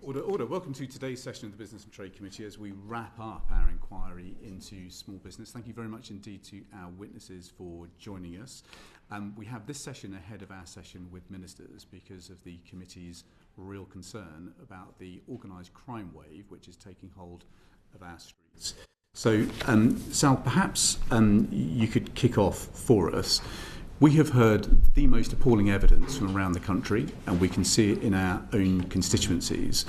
Order. Welcome to today's session of the Business and Trade Committee as we wrap up our inquiry into small business. Thank you very much indeed to our witnesses for joining us. We have this session ahead of our session with ministers because of the committee's real concern about the organised crime wave which is taking hold of our streets. So, Sal, perhaps you could kick off for us. We have heard the most appalling evidence from around the country, and we can see it in our own constituencies.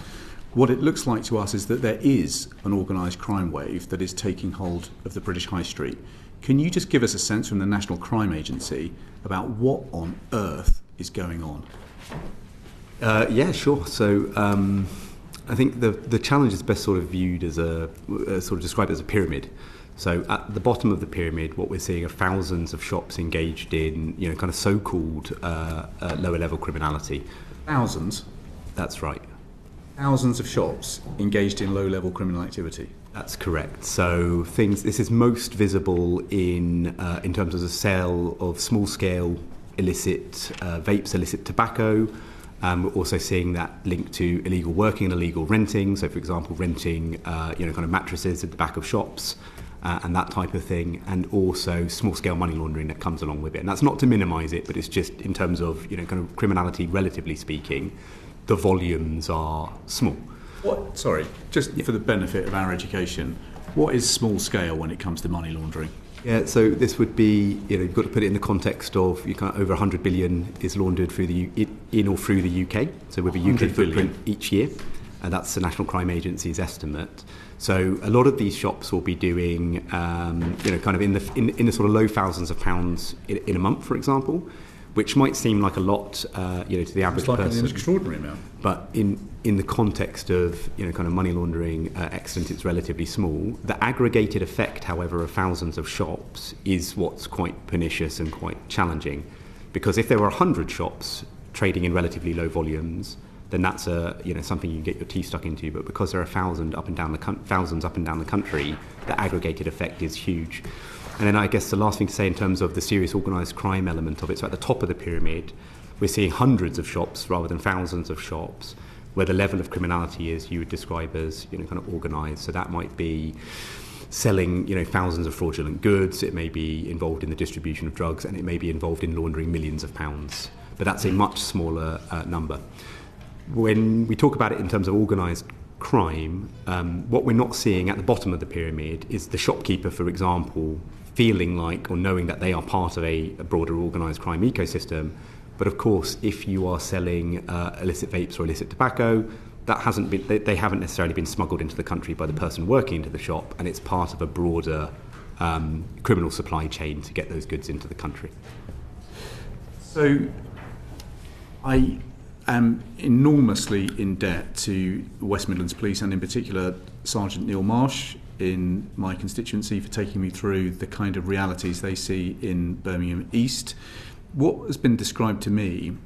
What it looks like to us is that there is an organised crime wave that is taking hold of the British High Street. Can you just give us a sense from the National Crime Agency about what on earth is going on? Yeah, sure. So I think the challenge is best sort of viewed as sort of described as a pyramid. So at the bottom of the pyramid, what we're seeing are thousands of shops engaged in, kind of so-called lower level criminality. Thousands? That's right. Thousands of shops engaged in low level criminal activity? That's correct. So this is most visible in terms of the sale of small scale illicit vapes, illicit tobacco. We're also seeing that linked to illegal working and illegal renting. So, for example, renting, kind of mattresses at the back of shops. And that type of thing, and also small-scale money laundering that comes along with it. And that's not to minimise it, but it's just in terms of kind of criminality, relatively speaking, the volumes are small. For the benefit of our education, what is small-scale when it comes to money laundering? Yeah, so this would be, you've got to put it in the context of over 100 billion is laundered through in or through the UK. So with a UK footprint each year. And that's the National Crime Agency's estimate. So a lot of these shops will be doing, kind of in the sort of low thousands of pounds in a month, for example, which might seem like a lot, to the average person. It's like an extraordinary amount. But in the context of, kind of money laundering accident, it's relatively small. The aggregated effect, however, of thousands of shops is what's quite pernicious and quite challenging, because if there were 100 shops trading in relatively low volumes, then that's something you can get your teeth stuck into. But because there are thousands up and down the country, the aggregated effect is huge. And then I guess the last thing to say in terms of the serious organised crime element of it, so at the top of the pyramid, we're seeing hundreds of shops rather than thousands of shops, where the level of criminality is you would describe as kind of organised. So that might be selling thousands of fraudulent goods. It may be involved in the distribution of drugs, and it may be involved in laundering millions of pounds. But that's a much smaller number. When we talk about it in terms of organised crime, what we're not seeing at the bottom of the pyramid is the shopkeeper, for example, feeling like or knowing that they are part of a broader organised crime ecosystem. But of course, if you are selling illicit vapes or illicit tobacco, they haven't necessarily been smuggled into the country by the person working into the shop, and it's part of a broader criminal supply chain to get those goods into the country. So I am enormously in debt to West Midlands Police, and in particular Sergeant Neil Marsh in my constituency, for taking me through the kind of realities they see in Birmingham East. What has been described to me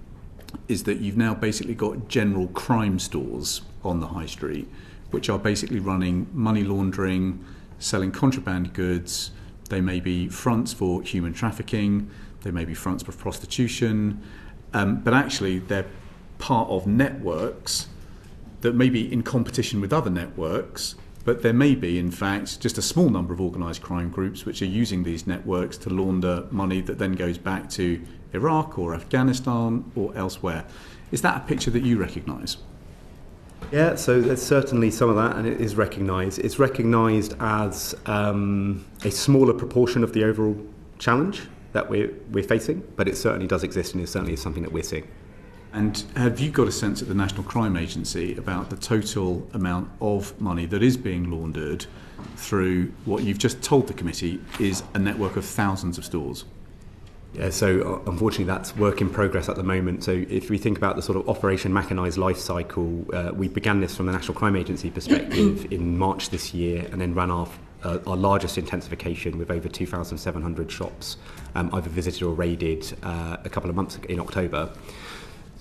is that you've now basically got general crime stores on the high street, which are basically running money laundering, selling contraband goods. They may be fronts for human trafficking, they may be fronts for prostitution, but actually they're part of networks that may be in competition with other networks, but there may be, in fact, just a small number of organised crime groups which are using these networks to launder money that then goes back to Iraq or Afghanistan or elsewhere. Is that a picture that you recognise? Yeah, so there's certainly some of that, and it is recognised. It's recognised as a smaller proportion of the overall challenge that we're facing, but it certainly does exist, and it certainly is something that we're seeing. And have you got a sense at the National Crime Agency about the total amount of money that is being laundered through what you've just told the committee is a network of thousands of stores? Yeah, so unfortunately that's work in progress at the moment. So if we think about the sort of Operation Mechanised life cycle, we began this from the National Crime Agency perspective in March this year, and then ran our largest intensification with over 2,700 shops either visited or raided a couple of months ago in October.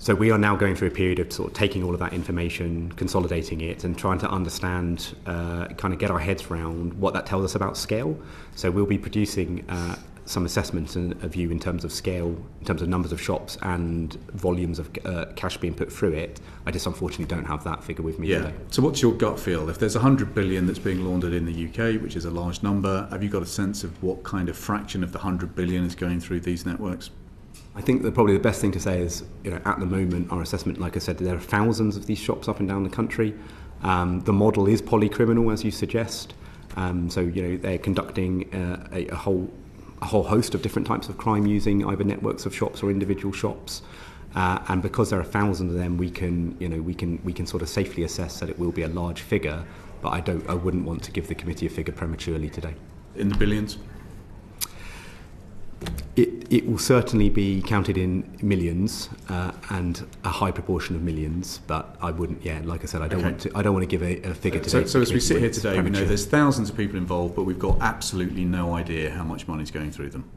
So we are now going through a period of sort of taking all of that information, consolidating it, and trying to understand, kind of get our heads around what that tells us about scale. So we'll be producing some assessment and a view in terms of scale, in terms of numbers of shops and volumes of cash being put through it. I just unfortunately don't have that figure with me today. So what's your gut feel? If there's 100 billion that's being laundered in the UK, which is a large number, have you got a sense of what kind of fraction of the 100 billion is going through these networks? I think that probably the best thing to say is, at the moment, our assessment, like I said, there are thousands of these shops up and down the country. The model is polycriminal, as you suggest. So they're conducting a whole host of different types of crime using either networks of shops or individual shops. And because there are thousands of them, we can sort of safely assess that it will be a large figure. But I wouldn't want to give the committee a figure prematurely today. In the billions? It will certainly be counted in millions and a high proportion of millions, but I wouldn't. Like I said, I don't want to give a figure today. So as we sit here today, we know there's thousands of people involved, but we've got absolutely no idea how much money's going through them.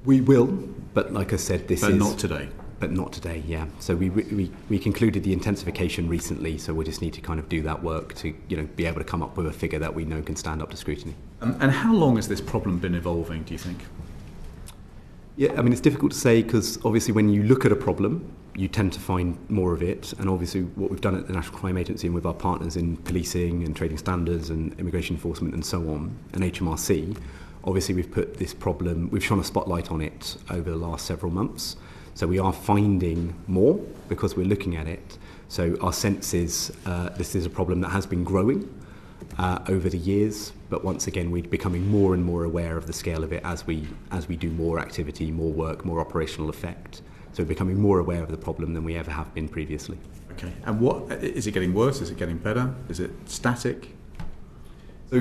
We will, but like I said, But not today. But not today. Yeah. So we concluded the intensification recently, so we just need to kind of do that work to be able to come up with a figure that we know can stand up to scrutiny. And how long has this problem been evolving, do you think? Yeah, I mean, it's difficult to say because obviously when you look at a problem, you tend to find more of it. And obviously what we've done at the National Crime Agency and with our partners in policing and trading standards and immigration enforcement and so on, and HMRC, obviously we've put this problem, we've shone a spotlight on it over the last several months. So we are finding more because we're looking at it. So our sense is this is a problem that has been growing over the years, but once again we're becoming more and more aware of the scale of it as we do more activity, more work, more operational effect. So we're becoming more aware of the problem than we ever have been previously. Okay, and what is it getting worse? Is it getting better? Is it static? So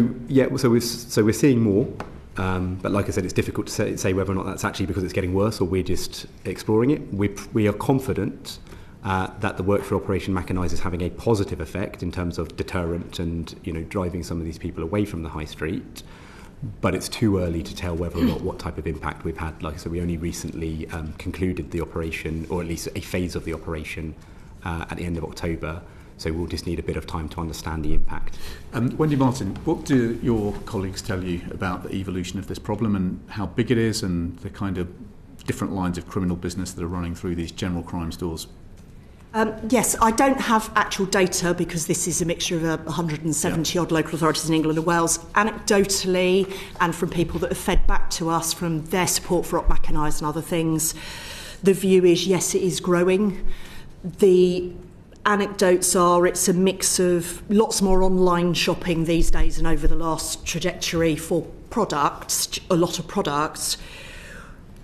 we're seeing more, but like I said, it's difficult to say whether or not that's actually because it's getting worse or we're just exploring it. We are confident that the work through Operation Mechanise is having a positive effect in terms of deterrent and driving some of these people away from the high street. But it's too early to tell whether or not what type of impact we've had. Like I said, we only recently concluded the operation, or at least a phase of the operation, at the end of October. So we'll just need a bit of time to understand the impact. Wendy Martin, what do your colleagues tell you about the evolution of this problem and how big it is and the kind of different lines of criminal business that are running through these general crime stores? Yes, I don't have actual data because this is a mixture of 170 odd local authorities in England and Wales. Anecdotally, and from people that have fed back to us from their support for Op Mechanise and other things, the view is yes, it is growing. The anecdotes are it's a mix of lots more online shopping these days and over the last trajectory for products, a lot of products,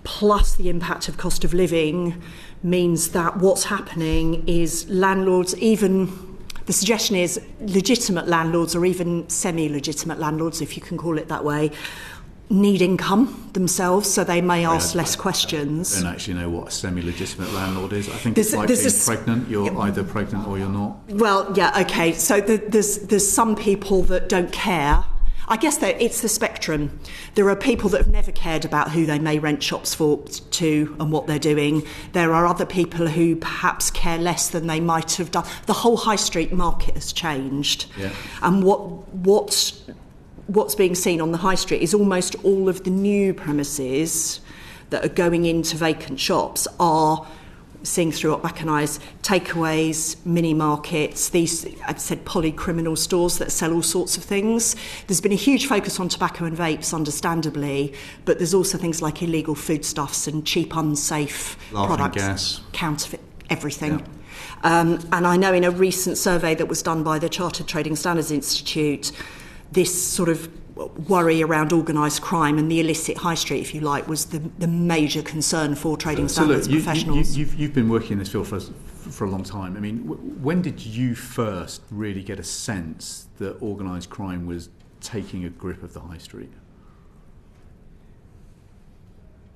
plus the impact of cost of living means that what's happening is landlords, even the suggestion is legitimate landlords or even semi-legitimate landlords, if you can call it that way, need income themselves, so they may ask less questions. I don't actually know what a semi-legitimate landlord is. I think it's like being pregnant. You're either pregnant or you're not. Well, yeah, okay. So there's some people that don't care. I guess that it's the spectrum. There are people that have never cared about who they may rent shops to and what they're doing. There are other people who perhaps care less than they might have done. The whole high street market has changed. Yeah. And what's being seen on the high street is almost all of the new premises that are going into vacant shops are seeing through Op Mechanise takeaways, mini markets, these, I've said, polycriminal stores that sell all sorts of things. There's been a huge focus on tobacco and vapes, understandably, but there's also things like illegal foodstuffs and cheap, unsafe products, gas, counterfeit, everything. Yeah. And I know in a recent survey that was done by the Chartered Trading Standards Institute, this sort of worry around organised crime and the illicit high street, if you like, was the major concern for trading standards professionals. You've been working in this field for a long time. I mean, when did you first really get a sense that organised crime was taking a grip of the high street?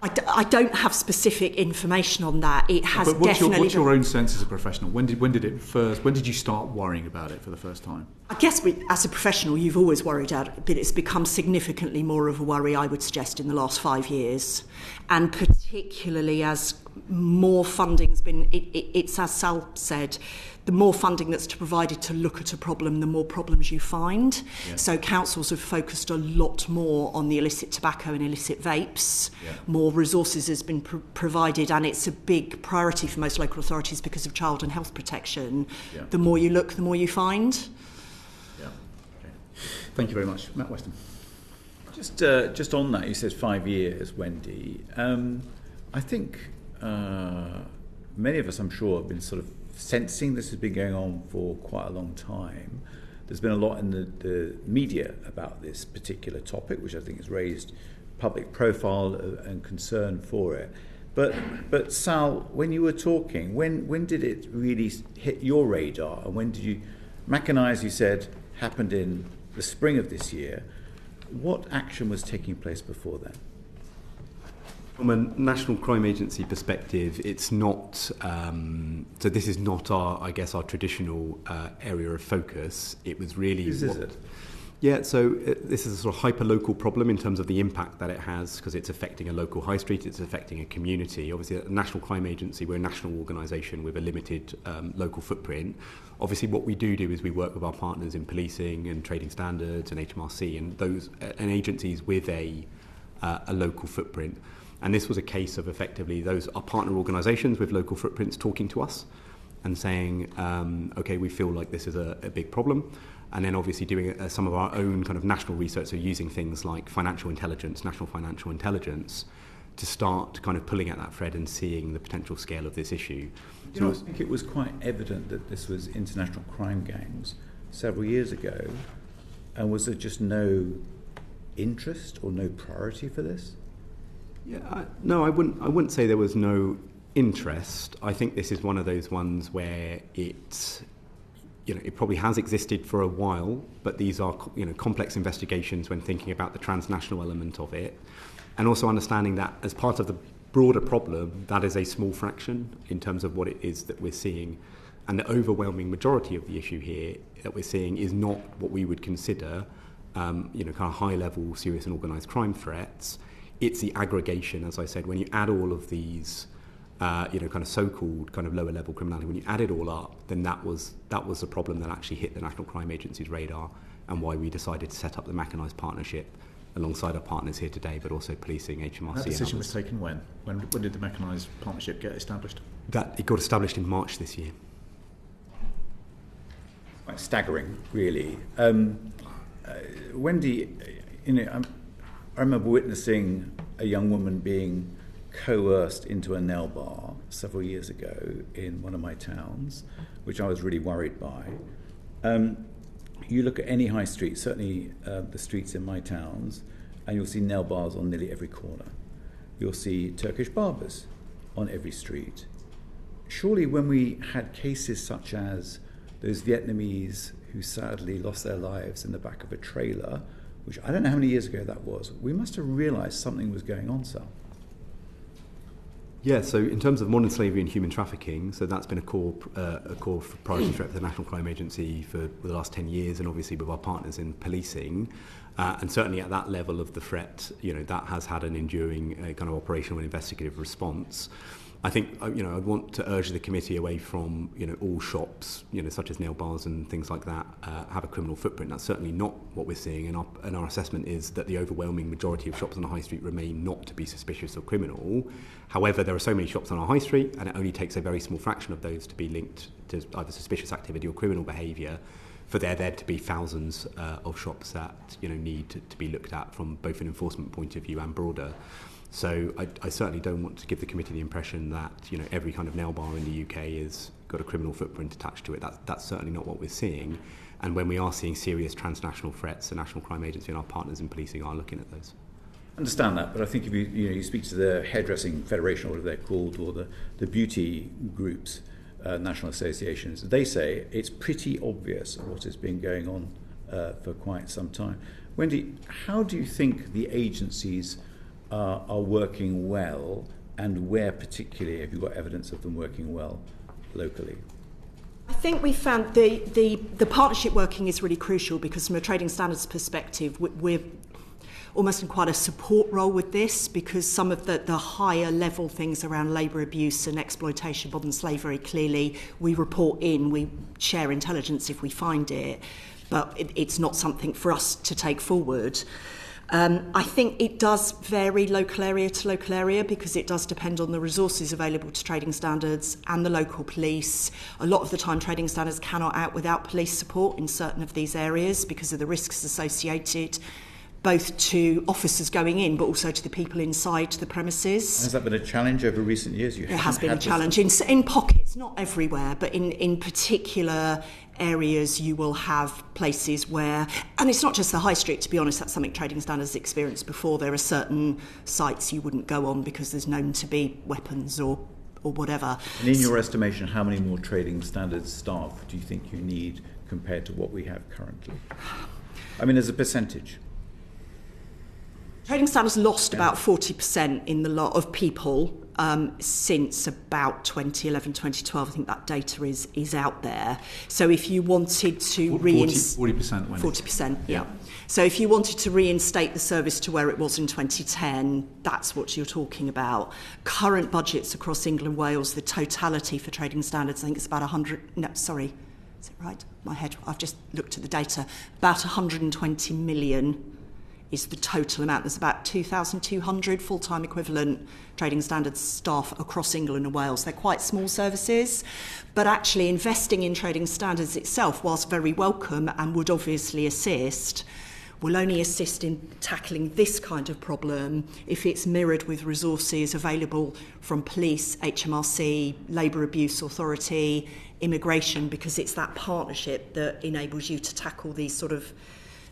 I don't have specific information on that. It has What's your own sense as a professional? When did you start worrying about it for the first time? I guess as a professional, you've always worried about it, but it's become significantly more of a worry, I would suggest, in the last 5 years. And particularly as more funding's been, it's as Sal said, the more funding that's provided to look at a problem, the more problems you find. Yeah. So councils have focused a lot more on the illicit tobacco and illicit vapes. Yeah. More resources has been provided, and it's a big priority for most local authorities because of child and health protection. Yeah. The more you look, the more you find. Thank you very much. Matt Weston. Just on that, you said 5 years, Wendy. I think many of us, I'm sure, have been sort of sensing this has been going on for quite a long time. There's been a lot in the media about this particular topic, which I think has raised public profile and concern for it. But Sal, when you were talking, when did it really hit your radar? And when did you... Mackanise, you said, happened in the spring of this year. What action was taking place before then? From a National Crime Agency perspective, it's not. So this is not our traditional area of focus. It was really. Is it? Yeah, so this is a sort of hyper-local problem in terms of the impact that it has, because it's affecting a local high street, it's affecting a community. Obviously, a National Crime Agency, we're a national organisation with a limited local footprint. Obviously, what we do is we work with our partners in policing and trading standards and HMRC and agencies with a local footprint. And this was a case of effectively those are partner organisations with local footprints talking to us and saying, okay, we feel like this is a big problem. And then obviously doing some of our own kind of national research, so using things like financial intelligence, national financial intelligence, to start kind of pulling at that thread and seeing the potential scale of this issue. I think it was quite evident that this was international crime gangs several years ago, and was there just no interest or no priority for this? Yeah, no, I wouldn't say there was no interest. I think this is one of those ones where it probably has existed for a while, but these are, complex investigations when thinking about the transnational element of it, and also understanding that as part of the broader problem, that is a small fraction in terms of what it is that we're seeing, and the overwhelming majority of the issue here that we're seeing is not what we would consider, kind of high-level serious and organised crime threats. It's the aggregation, as I said, when you add all of these. Kind of so-called kind of lower-level criminality. When you add it all up, then that was the problem that actually hit the National Crime Agency's radar, and why we decided to set up the Mackanise partnership alongside our partners here today, but also policing, HMRC. That decision was taken when? When did the Mackanise partnership get established? It got established in March this year. Quite staggering, really. Wendy, I remember witnessing a young woman being coerced into a nail bar several years ago in one of my towns, which I was really worried by. You look at any high street, certainly the streets in my towns, and you'll see nail bars on nearly every corner. You'll see Turkish barbers on every street. Surely when we had cases such as those Vietnamese who sadly lost their lives in the back of a trailer, which I don't know how many years ago that was, we must have realised something was going on, Sal. Yeah, so in terms of modern slavery and human trafficking, so that's been a core priority threat for the National Crime Agency for the last 10 years, and obviously with our partners in policing. And certainly at that level of the threat, that has had an enduring kind of operational and investigative response. I think, I'd want to urge the committee away from, all shops, such as nail bars and things like that, have a criminal footprint. That's certainly not what we're seeing, and our assessment is that the overwhelming majority of shops on the high street remain not to be suspicious or criminal. However, there are so many shops on our high street, and it only takes a very small fraction of those to be linked to either suspicious activity or criminal behaviour for there to be thousands of shops that, need to be looked at from both an enforcement point of view and broader. So I certainly don't want to give the committee the impression that every kind of nail bar in the UK has got a criminal footprint attached to it. That's certainly not what we're seeing. And when we are seeing serious transnational threats, the National Crime Agency and our partners in policing are looking at those. I understand that, but I think if you speak to the Hairdressing Federation, or whatever they're called, or the beauty groups, national associations, they say it's pretty obvious what has been going on for quite some time. Wendy, how do you think the agencies are working well, and where particularly have you got evidence of them working well locally? I think we found the partnership working is really crucial because from a trading standards perspective, we're almost in quite a support role with this, because some of the higher level things around labour abuse and exploitation, modern slavery, clearly we report in, we share intelligence if we find it, but it's not something for us to take forward. I think it does vary local area to local area because it does depend on the resources available to trading standards and the local police. A lot of the time trading standards cannot act without police support in certain of these areas because of the risks associated, both to officers going in but also to the people inside the premises. Has that been a challenge over recent years? It has been a challenge in pockets, not everywhere, but in particular areas you will have places where, and it's not just the high street, to be honest, that's something trading standards experienced before. There are certain sites you wouldn't go on because there's known to be weapons or whatever. And in your estimation, how many more trading standards staff do you think you need compared to what we have currently? I mean, as a percentage. Trading standards lost about 40% in the lot of people since about 2011, 2012. I think that data is out there. So if you wanted to 40%. 40%, yeah. So if you wanted to reinstate the service to where it was in 2010, that's what you're talking about. Current budgets across England and Wales, the totality for trading standards, I think it's about 100, no, sorry, is it right? My head, I've just looked at the data. About 120 million is the total amount. There's about 2,200 full-time equivalent trading standards staff across England and Wales. They're quite small services, but actually investing in trading standards itself, whilst very welcome and would obviously assist, will only assist in tackling this kind of problem if it's mirrored with resources available from police, HMRC, Labour Abuse Authority, immigration, because it's that partnership that enables you to tackle these sort of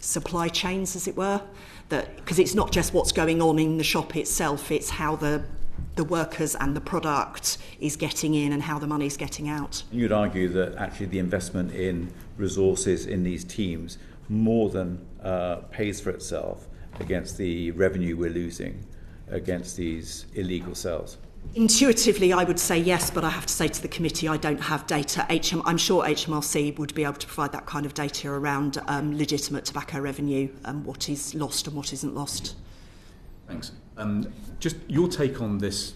supply chains, as it were, that because it's not just what's going on in the shop itself, it's how the workers and the product is getting in and how the money's getting out. You'd argue that actually the investment in resources in these teams more than pays for itself against the revenue we're losing against these illegal sales. Intuitively, I would say yes, but I have to say to the committee I don't have data. I'm sure HMRC would be able to provide that kind of data around legitimate tobacco revenue and what is lost and what isn't lost. Thanks. Just your take on this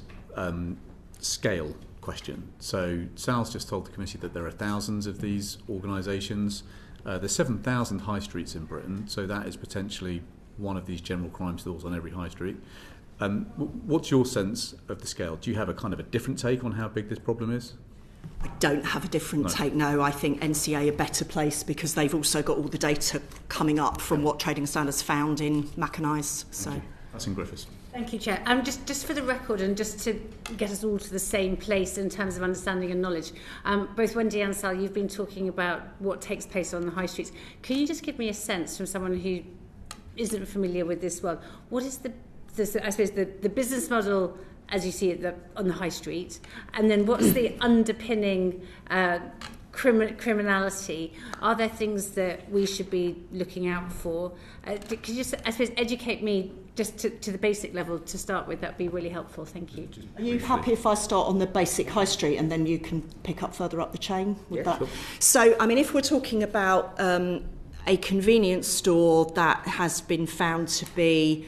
scale question. So Sal's just told the committee that there are thousands of these organisations. There's 7,000 high streets in Britain, so that is potentially one of these general crime stores on every high street. What's your sense of the scale? Do you have a kind of a different take on how big this problem is? I don't have a different take, no. I think NCA are better placed because they've also got all the data coming up from what trading standards found in organised. So that's in Griffiths. Thank you, Chair. Just for the record and just to get us all to the same place in terms of understanding and knowledge, both Wendy and Sal, you've been talking about what takes place on the high streets. Can you just give me a sense from someone who isn't familiar with this world, what is I suppose the business model as you see it on the high street, and then what's the underpinning criminality? Are there things that we should be looking out for? Could you just, I suppose, educate me just to the basic level to start with? That'd be really helpful. Thank you. Are you happy if I start on the basic high street and then you can pick up further up the chain with that? Sure. So, I mean, if we're talking about a convenience store that has been found to be,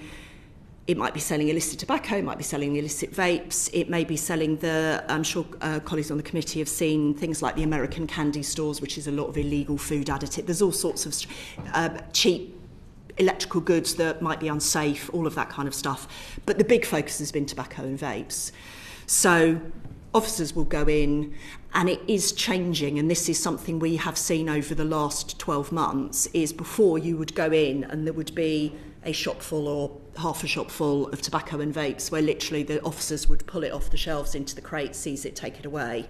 it might be selling illicit tobacco, it might be selling illicit vapes, it may be selling I'm sure colleagues on the committee have seen things like the American candy stores, which is a lot of illegal food additive. There's all sorts of cheap electrical goods that might be unsafe, all of that kind of stuff. But the big focus has been tobacco and vapes. So officers will go in, and it is changing, and this is something we have seen over the last 12 months, is before you would go in and there would be a shop full or half a shop full of tobacco and vapes where literally the officers would pull it off the shelves into the crate, seize it, take it away.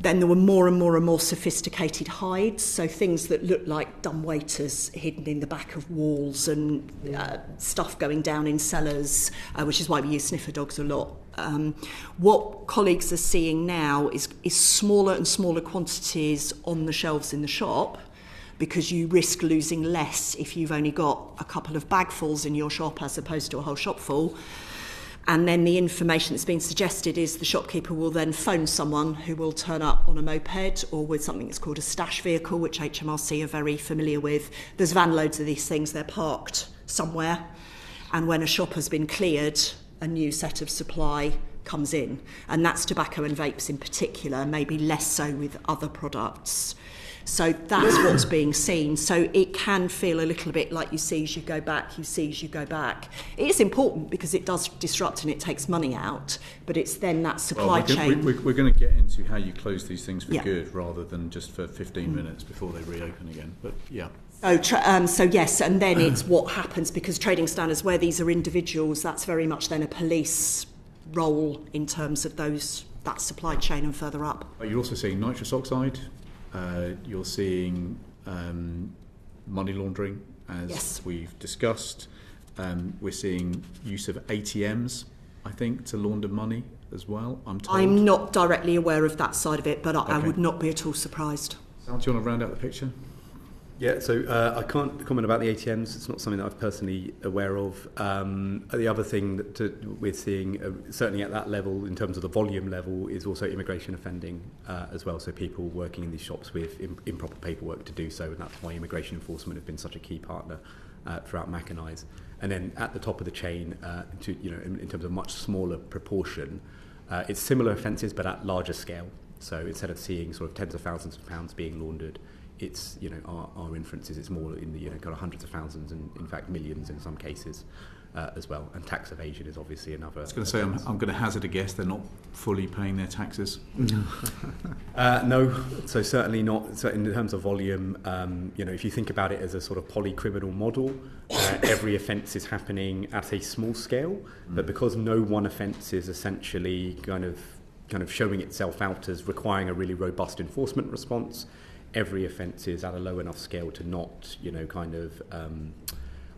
Then there were more and more and more sophisticated hides, so things that looked like dumbwaiters hidden in the back of walls and stuff going down in cellars, which is why we use sniffer dogs a lot. What colleagues are seeing now is smaller and smaller quantities on the shelves in the shop, because you risk losing less if you've only got a couple of bagfuls in your shop as opposed to a whole shop full. And then the information that's been suggested is the shopkeeper will then phone someone who will turn up on a moped or with something that's called a stash vehicle, which HMRC are very familiar with. There's van loads of these things, they're parked somewhere. And when a shop has been cleared, a new set of supply comes in. And that's tobacco and vapes in particular, maybe less so with other products. So that's what's being seen. So it can feel a little bit like you see as you go back, you see as you go back. It is important because it does disrupt and it takes money out, but it's then that supply chain. We're going to get into how you close these things for good rather than just for 15 minutes before they reopen again. But yeah. So yes, and then it's what happens because trading standards, where these are individuals, that's very much then a police role in terms of that supply chain and further up. You're also seeing nitrous oxide. You're seeing money laundering, as we've discussed. We're seeing use of ATMs, I think, to launder money as well, I'm told. I'm not directly aware of that side of it, but I would not be at all surprised. Sal, do you want to round out the picture? Yeah, so I can't comment about the ATMs. It's not something that I'm personally aware of. The other thing that we're seeing, certainly at that level, in terms of the volume level, is also immigration offending as well. So people working in these shops with improper paperwork to do so, and that's why immigration enforcement have been such a key partner throughout Organised. And then at the top of the chain, in terms of much smaller proportion, it's similar offences but at larger scale. So instead of seeing sort of tens of thousands of pounds being laundered, it's, our inference is it's more in the, kind of hundreds of thousands and in fact millions in some cases as well. And tax evasion is obviously another. I was going to say, I'm going to hazard a guess they're not fully paying their taxes. No, so certainly not. So in terms of volume, if you think about it as a sort of polycriminal model, every offence is happening at a small scale, but because no one offence is essentially kind of showing itself out as requiring a really robust enforcement response, every offence is at a low enough scale to not,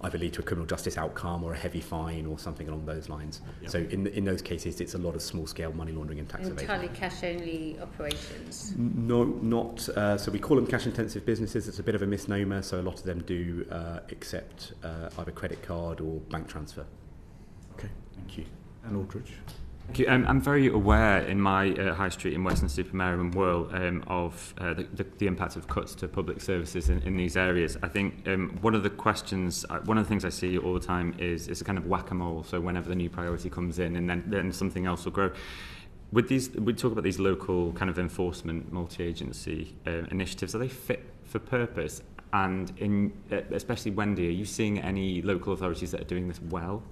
either lead to a criminal justice outcome or a heavy fine or something along those lines. Yep. So in those cases, it's a lot of small-scale money laundering and tax evasion. Entirely cash-only operations? No, not. So we call them cash-intensive businesses. It's a bit of a misnomer. So a lot of them do accept either credit card or bank transfer. Okay, thank you. And Aldridge? Thank you. I'm very aware in my high street in Western-super-Mare and Whirl of the impact of cuts to public services in these areas. I think one of the things I see all the time is a kind of whack-a-mole. So whenever the new priority comes in, and then something else will grow. With these, we talk about these local kind of enforcement multi-agency initiatives. Are they fit for purpose? And especially Wendy, are you seeing any local authorities that are doing this well?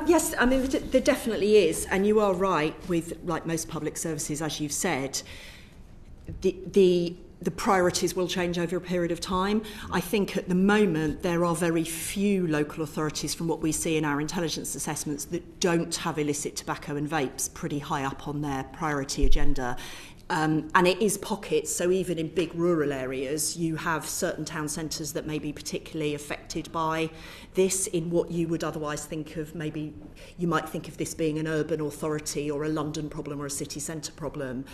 Yes, I mean, there definitely is, and you are right with, like most public services, as you've said, the priorities will change over a period of time. I think at the moment there are very few local authorities, from what we see in our intelligence assessments, that don't have illicit tobacco and vapes pretty high up on their priority agenda. And it is pockets, so even in big rural areas, you have certain town centres that may be particularly affected by this in what you would otherwise think of, maybe you might think of this being an urban authority or a London problem or a city centre problem.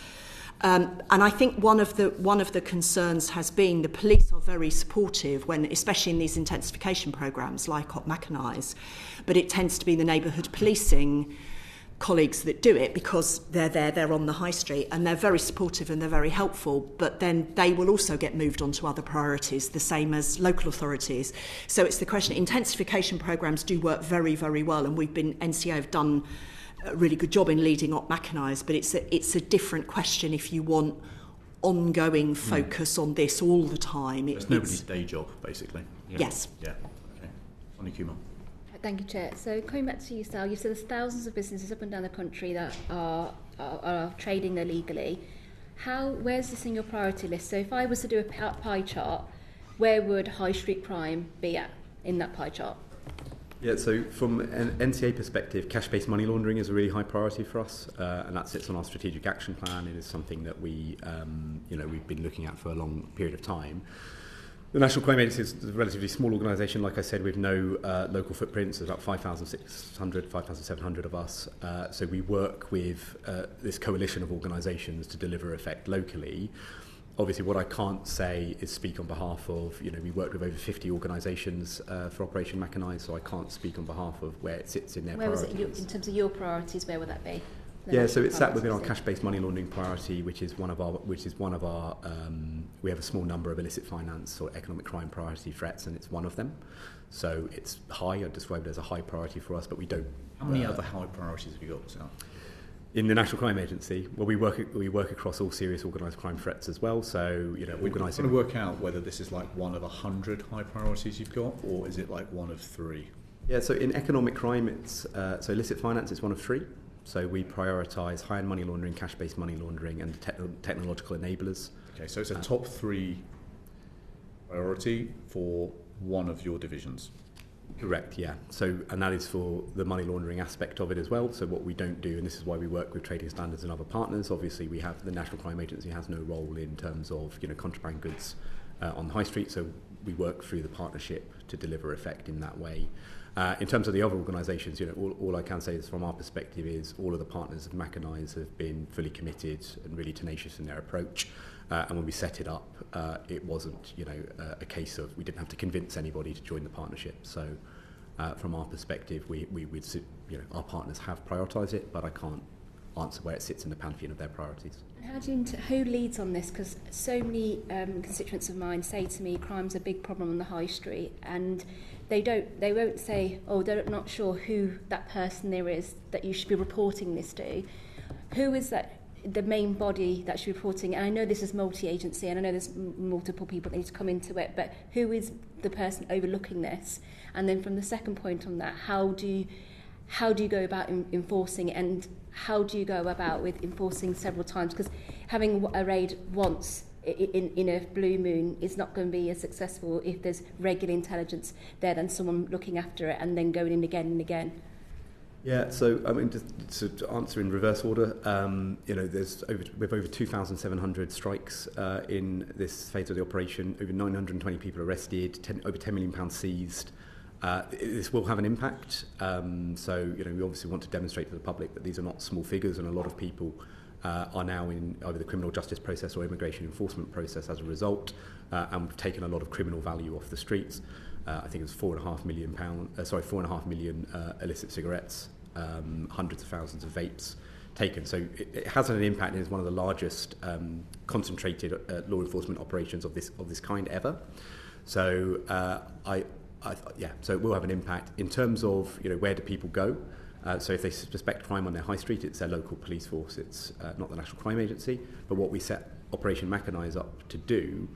And I think one of the concerns has been the police are very supportive when, especially in these intensification programmes like organised, but it tends to be the neighbourhood policing colleagues that do it because they're on the high street and they're very supportive and they're very helpful, but then they will also get moved on to other priorities, the same as local authorities. So it's the question, intensification programmes do work very, very well, and NCA have done a really good job in leading up Organised, but it's a different question if you want ongoing focus on this all the time. It's nobody's day job, basically. Yeah. Yes. Yeah, okay. Sonny Kumar. Thank you, Chair. So coming back to you, Sal, you said there's thousands of businesses up and down the country that are trading illegally. Where's this in your priority list? So if I was to do a pie chart, where would high street crime be at in that pie chart? Yeah, so from an NCA perspective, cash-based money laundering is a really high priority for us, and that sits on our strategic action plan. It is something that we've been looking at for a long period of time. The National Crime Agency is a relatively small organisation, like I said, with no local footprints. There's about 5,600, 5,700 of us. So we work with this coalition of organisations to deliver effect locally. obviously what I can't say is speak on behalf of, we worked with over 50 organisations for Operation Mechanised, so I can't speak on behalf of where it sits in their priorities. Where was it, in terms of your priorities, where would that be? Yeah, so it's sat within our cash-based money laundering priority, which is one of our. We have a small number of illicit finance or economic crime priority threats, and it's one of them. So it's high. I'd describe it as a high priority for us, but we don't. How many other high priorities have you got, Sal? In the National Crime Agency, well, we work across all serious organised crime threats as well. So organising. We're trying to work out whether this is like one of 100 high priorities you've got, or is it like one of 3? Yeah. So in economic crime, it's so illicit finance. It's one of 3. So we prioritise high-end money laundering, cash-based money laundering, and technological enablers. Okay, so it's a top 3 priority for one of your divisions. Correct, yeah. So, and that is for the money laundering aspect of it as well. So what we don't do, and this is why we work with trading standards and other partners, obviously we have, the National Crime Agency has no role in terms of, contraband goods on the high street, so we work through the partnership to deliver effect in that way. In terms of the other organisations, all I can say is from our perspective is all of the partners of Mechanised have been fully committed and really tenacious in their approach. And when we set it up, it wasn't, a case of we didn't have to convince anybody to join the partnership. So from our perspective, our partners have prioritised it, but I can't answer where it sits in the pantheon of their priorities. Who leads on this? Because so many constituents of mine say to me, crime's a big problem on the high street, and they won't say, they're not sure who that person there is that you should be reporting this to. Who is that, the main body that should be reporting? And I know this is multi-agency, and I know there's multiple people that need to come into it, but who is the person overlooking this? And then from the second point on that, how do you go about enforcing it, and how do you go about with enforcing several times? Because having a raid once in a blue moon is not going to be as successful if there's regular intelligence there than someone looking after it and then going in again and again. Yeah, so just to answer in reverse order, we've over 2,700 strikes in this phase of the operation, over 920 people arrested, over £10 million seized. This will have an impact. So we obviously want to demonstrate to the public that these are not small figures, and a lot of people are now in either the criminal justice process or immigration enforcement process as a result, and we've taken a lot of criminal value off the streets. I think it was £4.5 million illicit cigarettes, hundreds of thousands of vapes taken. So it has an impact, and is one of the largest concentrated law enforcement operations of this kind ever. So so it will have an impact in terms of where do people go. So if they suspect crime on their high street, it's their local police force, it's not the National Crime Agency. But what we set Operation Mechanised up to do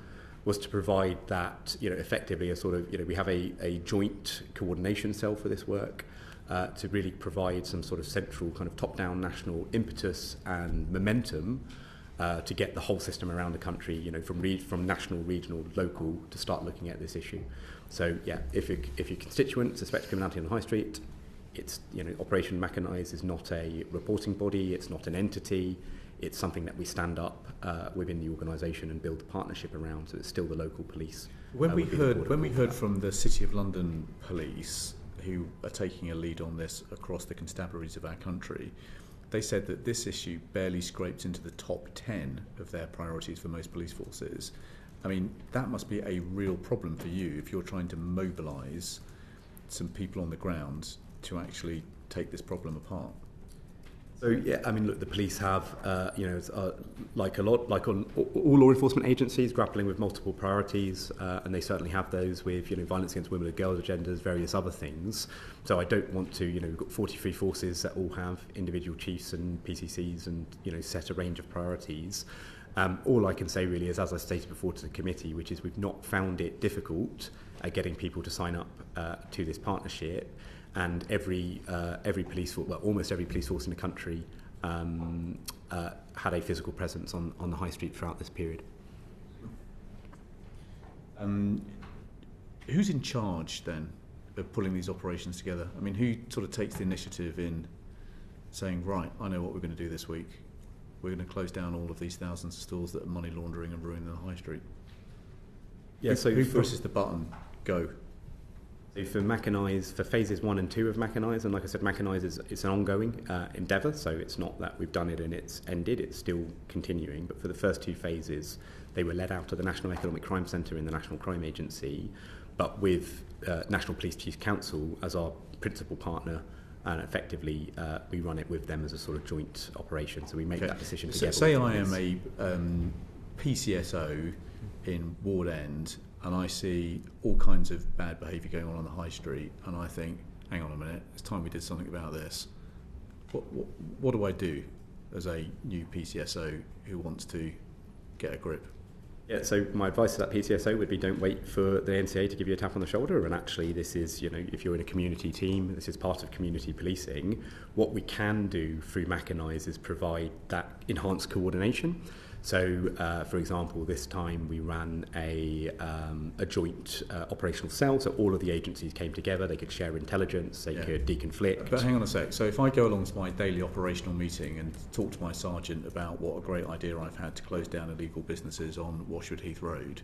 was to provide that, effectively a sort of, we have a joint coordination cell for this work to really provide some sort of central kind of top-down national impetus and momentum to get the whole system around the country, from national, regional, local, to start looking at this issue. So yeah, if your constituent suspects criminality on the high street, it's, Operation Mechanised is not a reporting body, it's not an entity, it's something that we stand up within the organisation and build a partnership around, so it's still the local police. When we heard from the City of London police, who are taking a lead on this across the constabularies of our country, they said that this issue barely scrapes into the top 10 of their priorities for most police forces. I mean, that must be a real problem for you if you're trying to mobilise some people on the ground to actually take this problem apart. So yeah, I mean, look, the police have, like all law enforcement agencies, grappling with multiple priorities, and they certainly have those with, violence against women and girls agendas, various other things. So I don't want to, we've got 43 forces that all have individual chiefs and PCCs and, set a range of priorities. All I can say really is, as I stated before to the committee, which is we've not found it difficult at getting people to sign up to this partnership. And every police force, well, almost every police force in the country had a physical presence on the high street throughout this period. Who's in charge then of pulling these operations together? I mean, who sort of takes the initiative in saying, right, I know what we're going to do this week. We're going to close down all of these thousands of stores that are money laundering and ruining the high street. Yeah. Who presses the button? Go. So for Macanise, for phases 1 and 2 of Macanise, and like I said, Macanise is an ongoing endeavour, so it's not that we've done it and it's ended, it's still continuing. But for the first 2 phases, they were led out of the National Economic Crime Centre in the National Crime Agency, but with National Police Chief Council as our principal partner, and effectively we run it with them as a sort of joint operation. So we make that decision together. So say I am a PCSO in Ward End, and I see all kinds of bad behaviour going on the high street, and I think, hang on a minute, it's time we did something about this. What do I do as a new PCSO who wants to get a grip? Yeah, so my advice to that PCSO would be don't wait for the NCA to give you a tap on the shoulder, and actually this is, if you're in a community team, this is part of community policing. What we can do through Macanise is provide that enhanced coordination. So, for example, this time we ran a joint operational cell, so all of the agencies came together, they could share intelligence, they could deconflict. But hang on a sec, so if I go along to my daily operational meeting and talk to my sergeant about what a great idea I've had to close down illegal businesses on Washwood Heath Road,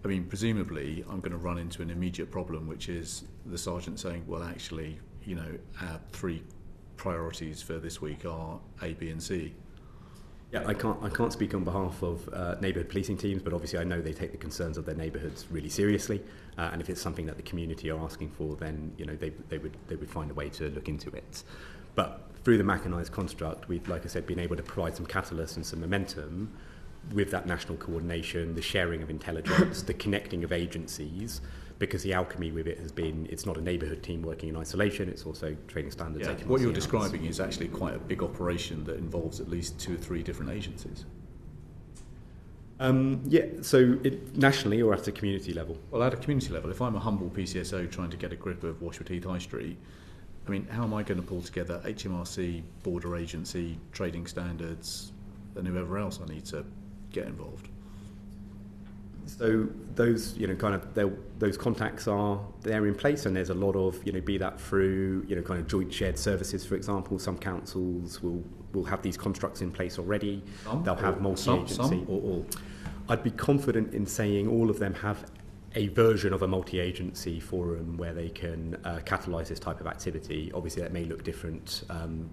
I mean, presumably I'm going to run into an immediate problem, which is the sergeant saying, well, actually, our 3 priorities for this week are A, B and C. Yeah, I can't speak on behalf of neighbourhood policing teams, but obviously I know they take the concerns of their neighbourhoods really seriously, and if it's something that the community are asking for, then they would find a way to look into it. But through the Macanise construct, we've, like I said, been able to provide some catalyst and some momentum with that national coordination, the sharing of intelligence, the connecting of agencies, because the alchemy with it has been, it's not a neighbourhood team working in isolation, it's also trading standards. Yeah, what you're describing is actually quite a big operation that involves at least 2 or 3 different agencies. So nationally or at a community level? Well, at a community level, if I'm a humble PCSO trying to get a grip of Washwood Heath High Street, I mean, how am I going to pull together HMRC, border agency, trading standards, and whoever else I need to get involved? So those, those contacts are there in place, and there's a lot of, be that through, kind of joint shared services, for example. Some councils will have these constructs in place already. They'll have multi-agency. Some or all? I'd be confident in saying all of them have a version of a multi-agency forum where they can catalyse this type of activity. Obviously, that may look different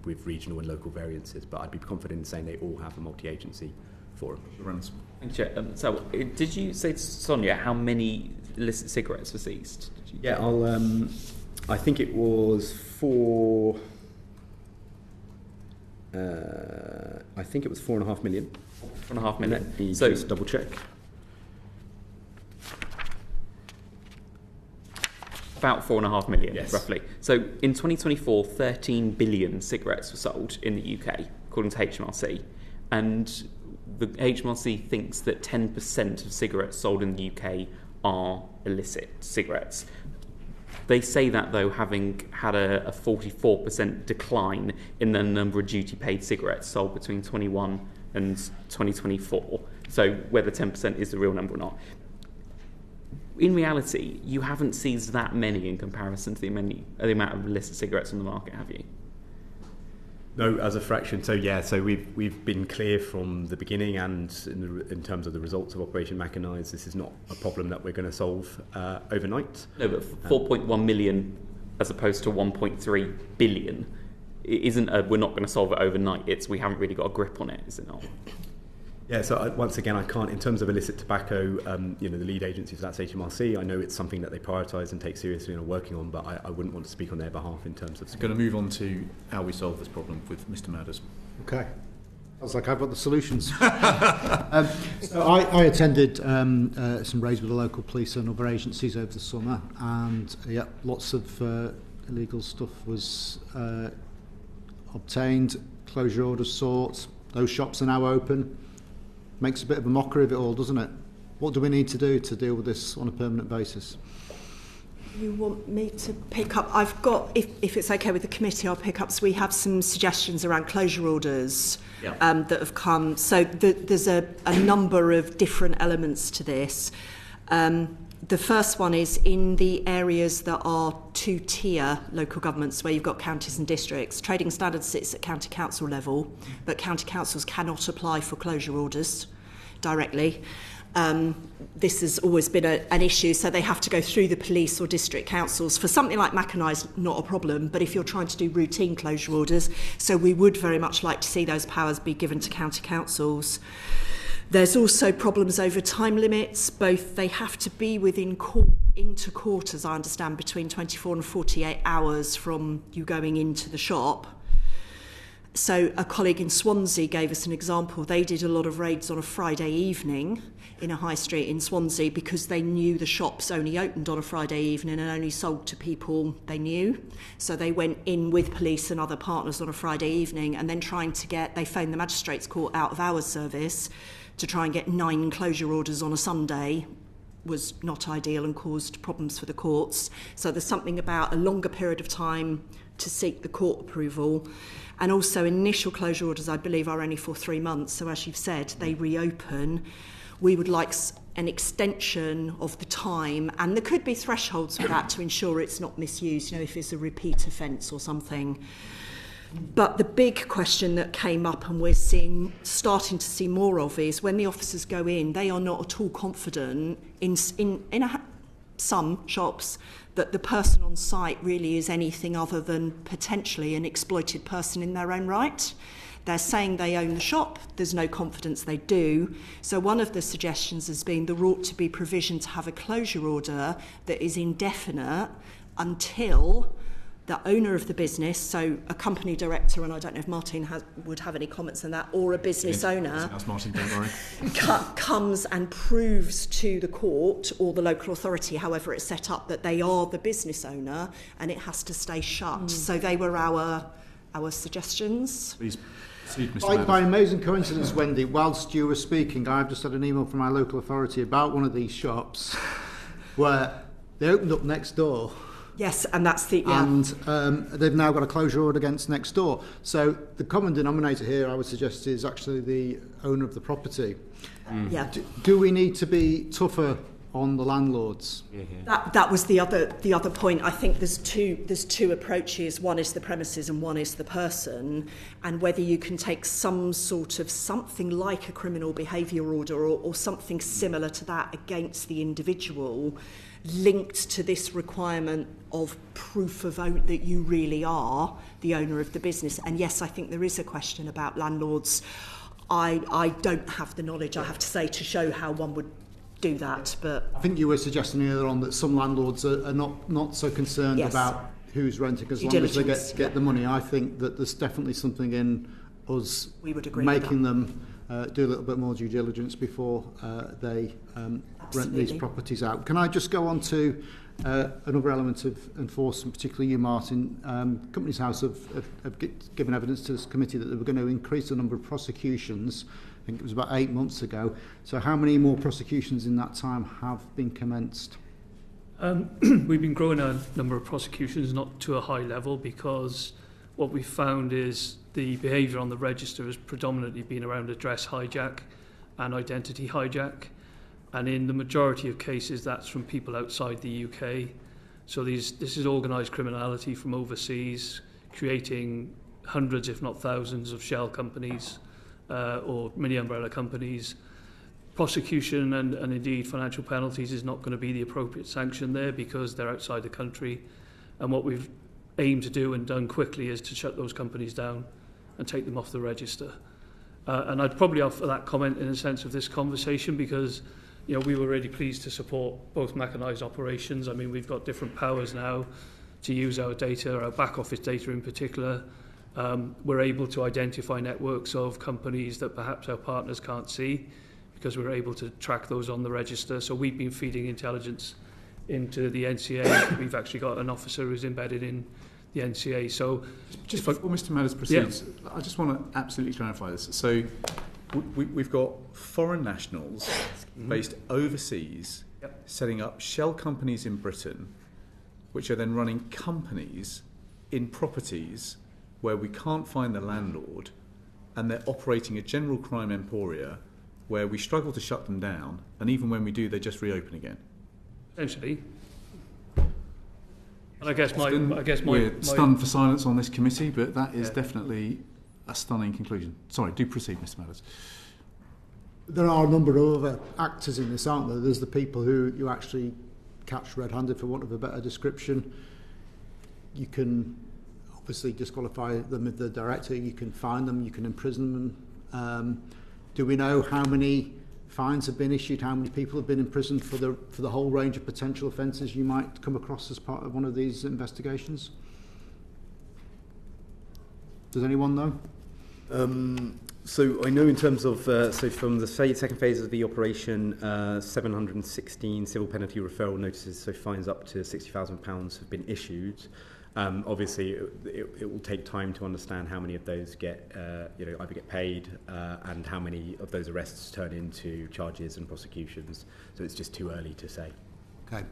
with regional and local variances, but I'd be confident in saying they all have a multi-agency forum. Thank you. So, did you say to Sonia how many illicit cigarettes were seized? Yeah, I think it was 4. I think it was 4.5 million. 4.5 million. Let me just double check. About 4.5 million, yes. Roughly. So in 2024, 13 billion cigarettes were sold in the UK, according to HMRC, and the HMRC thinks that 10% of cigarettes sold in the UK are illicit cigarettes. They say that, though, having had a 44% decline in the number of duty-paid cigarettes sold between 21 and 2024. So whether 10% is the real number or not. In reality, you haven't seized that many in comparison to the amount of illicit cigarettes on the market, have you? No, as a fraction. So we've been clear from the beginning, and in terms of the results of Operation Macanise, this is not a problem that we're going to solve overnight. No, but 4.1 million as opposed to 1.3 billion isn't we're not going to solve it overnight. It's we haven't really got a grip on it, is it not? Yeah, so once again, I can't, in terms of illicit tobacco, the lead agency for that's HMRC. I know it's something that they prioritise and take seriously and are working on, but I wouldn't want to speak on their behalf in terms of... I'm going to move on to how we solve this problem with Mr. Madders. Okay. Sounds like I've got the solutions. So I attended some raids with the local police and other agencies over the summer, and lots of illegal stuff was obtained, closure orders sought. Those shops are now open. Makes a bit of a mockery of it all, doesn't it? What do we need to do to deal with this on a permanent basis? You want me to pick up? I've got, if it's okay with the committee, I'll pick up. So we have some suggestions around closure orders that have come. So there's a number of different elements to this. The first one is in the areas that are 2-tier local governments, where you've got counties and districts. Trading standards sits at county council level, but county councils cannot apply for closure orders directly. This has always been an issue, so they have to go through the police or district councils. For something like mechanised, not a problem, but if you're trying to do routine closure orders, so we would very much like to see those powers be given to county councils. There's also problems over time limits. Both they have to be within into court, as I understand, between 24 and 48 hours from you going into the shop. So a colleague in Swansea gave us an example. They did a lot of raids on a Friday evening in a high street in Swansea because they knew the shops only opened on a Friday evening and only sold to people they knew. So they went in with police and other partners on a Friday evening and then they phoned the magistrates court out of hours service to try and get 9 closure orders on a Sunday. Was not ideal and caused problems for the courts. So there's something about a longer period of time to seek the court approval. And also initial closure orders, I believe, are only for 3 months. So as you've said, they reopen. We would like an extension of the time, and there could be thresholds for that to ensure it's not misused, if it's a repeat offence or something. But the big question that came up and we're starting to see more of is when the officers go in, they are not at all confident in some shops that the person on site really is anything other than potentially an exploited person in their own right. They're saying they own the shop, there's no confidence they do. So one of the suggestions has been there ought to be provision to have a closure order that is indefinite until the owner of the business, so a company director, and I don't know if Martin would have any comments on that, or a business owner, Martin, don't worry. comes and proves to the court or the local authority, however it's set up, that they are the business owner and it has to stay shut. So they were our suggestions. Please proceed, Mr. By amazing coincidence, Wendy, whilst you were speaking, I've just had an email from our local authority about one of these shops where they opened up next door. Yes, and that's the... Yeah. And they've now got a closure order against next door. So the common denominator here, I would suggest, is actually the owner of the property. Yeah. Do we need to be tougher on the landlords? That was the other point. I think there's two approaches. One is the premises and one is the person, and whether you can take some sort of something like a criminal behaviour order or something similar to that against the individual, linked to this requirement of proof of that you really are the owner of the business. And yes, I think there is a question about landlords. I don't have the knowledge, I have to say, to show how one would do that, but I think you were suggesting earlier on that some landlords are not so concerned about who's renting as long as they get the money. I think that there's definitely something in us making them do a little bit more due diligence before they rent these properties out. Can I just go on to another element of enforcement, particularly you, Martin? Companies House have given evidence to this committee that they were going to increase the number of prosecutions. I think it was about 8 months ago. So how many more prosecutions in that time have been commenced? We've been growing our number of prosecutions, not to a high level, because what we've found is the behaviour on the register has predominantly been around address hijack and identity hijack. And in the majority of cases, that's from people outside the UK. So this is organised criminality from overseas, creating hundreds, if not thousands, of shell companies or mini umbrella companies. Prosecution and indeed financial penalties is not going to be the appropriate sanction there because they're outside the country. And what we've aimed to do and done quickly is to shut those companies down and take them off the register. And I'd probably offer that comment in a sense of this conversation because we were really pleased to support both mechanised operations. I mean, we've got different powers now to use our data, our back office data in particular. We're able to identify networks of companies that perhaps our partners can't see because we're able to track those on the register. So we've been feeding intelligence into the NCA. We've actually got an officer who's embedded in the NCA. So just before Mr. Mellors proceeds, I just want to absolutely clarify this. So we've got foreign nationals based overseas setting up shell companies in Britain, which are then running companies in properties where we can't find the landlord, and they're operating a general crime emporia where we struggle to shut them down, and even when we do, they just reopen again. Essentially. And I guess we're stunned for silence on this committee, but that is definitely a stunning conclusion. Sorry, do proceed, Mr. Mellors. There are a number of other actors in this, aren't there? There's the people who you actually catch red-handed, for want of a better description. You can obviously disqualify them with the director, you can fine them, you can imprison them. Do we know how many fines have been issued, how many people have been imprisoned for the whole range of potential offences you might come across as part of one of these investigations? Does anyone know? So I know in terms of, so from the second phase of the operation, 716 civil penalty referral notices, so fines up to £60,000 have been issued. Obviously, it will take time to understand how many of those get, either get paid, and how many of those arrests turn into charges and prosecutions. So it's just too early to say. Okay.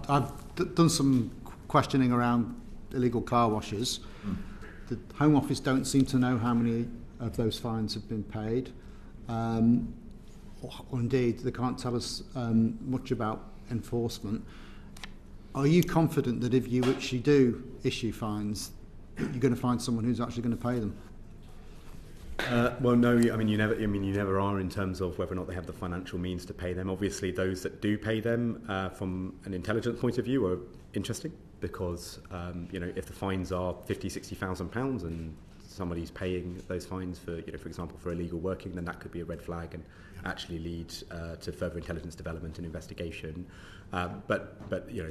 I've done some questioning around illegal car washes. The Home Office don't seem to know how many of those fines have been paid, or indeed they can't tell us much about enforcement. Are you confident that if you actually do issue fines, you're going to find someone who's actually going to pay them? Well, no. You never are in terms of whether or not they have the financial means to pay them. Obviously, those that do pay them, from an intelligence point of view, are interesting because if the fines are £50,000-60,000 and somebody's paying those fines for example, for illegal working, then that could be a red flag and actually lead to further intelligence development and investigation. But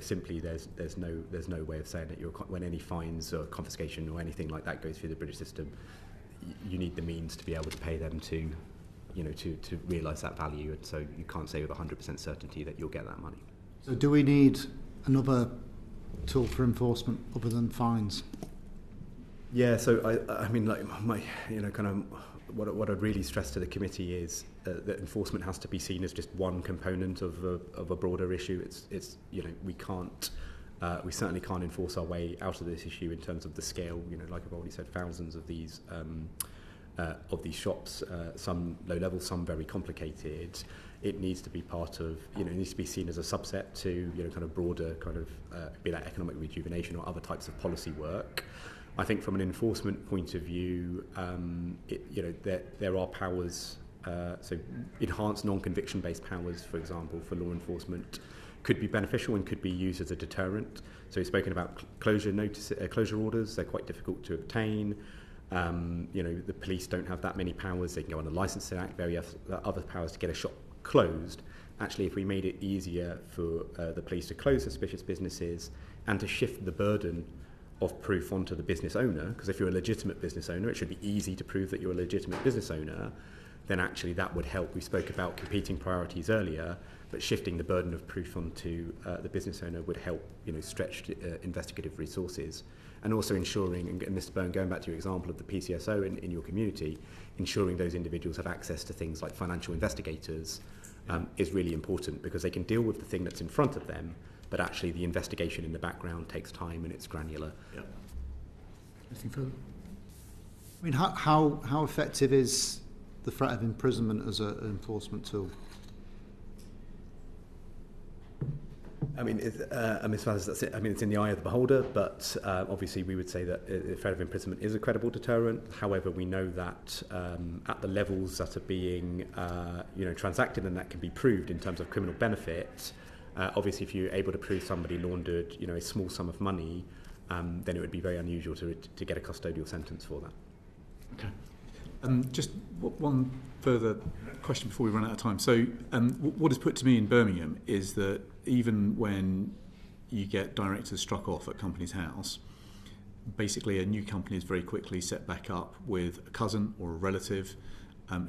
simply there's no way of saying that when any fines or confiscation or anything like that goes through the British system, you need the means to be able to pay them to realise that value, and so you can't say with 100% certainty that you'll get that money. So do we need another tool for enforcement other than fines? Yeah, so what I'd really stress to the committee is that enforcement has to be seen as just one component of a broader issue. We certainly can't enforce our way out of this issue in terms of the scale. Like I've already said, thousands of these shops, some low level, some very complicated. It needs to be part of, it needs to be seen as a subset to, kind of broader be that economic rejuvenation or other types of policy work. I think from an enforcement point of view, there are powers, so enhanced non-conviction based powers, for example, for law enforcement could be beneficial and could be used as a deterrent. So we've spoken about closure orders. They're quite difficult to obtain. The police don't have that many powers. They can go on the Licensing Act, various other powers to get a shop closed. Actually, if we made it easier for the police to close suspicious businesses and to shift the burden of proof onto the business owner, because if you're a legitimate business owner, it should be easy to prove that you're a legitimate business owner, then actually that would help. We spoke about competing priorities earlier, but shifting the burden of proof onto the business owner would help, stretch investigative resources, and also ensuring, and Mr. Byrne, going back to your example of the PCSO in your community, ensuring those individuals have access to things like financial investigators is really important, because they can deal with the thing that's in front of them, but actually the investigation in the background takes time and it's granular. Yep. Anything further? I mean, how effective is the threat of imprisonment as an enforcement tool? I mean, as far as that's it, it's in the eye of the beholder, but obviously we would say that the threat of imprisonment is a credible deterrent. However, we know that at the levels that are being transacted and that can be proved in terms of criminal benefit, obviously if you're able to prove somebody laundered a small sum of money, then it would be very unusual to get a custodial sentence for that. Okay. Just one further question before we run out of time. So what is put to me in Birmingham is that even when you get directors struck off at Companies House, basically a new company is very quickly set back up with a cousin or a relative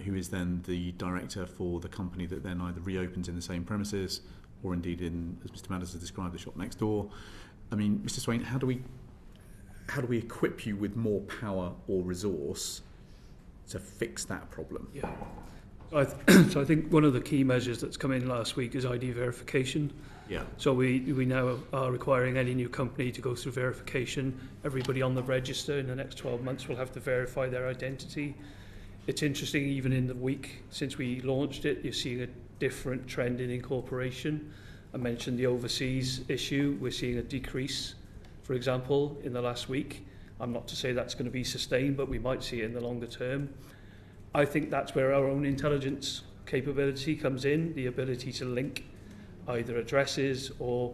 who is then the director for the company that then either reopens in the same premises or indeed in, as Mr. Madders has described, the shop next door. I mean, Mr. Swain, how do we equip you with more power or resource to fix that problem? Yeah. So I think one of the key measures that's come in last week is ID verification. Yeah. So we now are requiring any new company to go through verification. Everybody on the register in the next 12 months will have to verify their identity. It's interesting, even in the week since we launched it, you're seeing a different trend in incorporation. I mentioned the overseas issue. We're seeing a decrease, for example, in the last week. I'm not to say that's going to be sustained, but we might see it in the longer term. I think that's where our own intelligence capability comes in, the ability to link either addresses or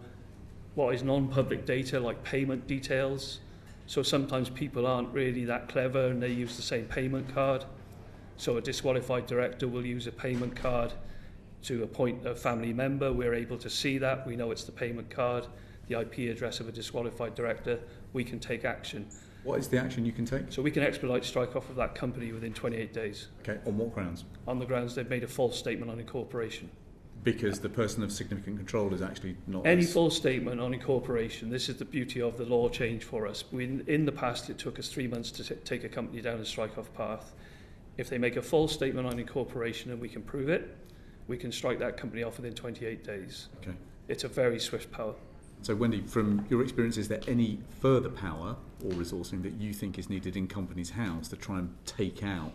what is non-public data like payment details. So sometimes people aren't really that clever and they use the same payment card. So a disqualified director will use a payment card to appoint a family member. We're able to see that. We know it's the payment card, the IP address of a disqualified director. We can take action. What is the action you can take? So we can expedite strike off of that company within 28 days. Okay, on what grounds? On the grounds they've made a false statement on incorporation. Because the person of significant control is actually not... Any false statement on incorporation, this is the beauty of the law change for us. In the past, it took us 3 months to take a company down a strike-off path. If they make a false statement on incorporation and we can prove it, we can strike that company off within 28 days. Okay. It's a very swift power. So Wendy, from your experience, is there any further power or resourcing that you think is needed in Companies House to try and take out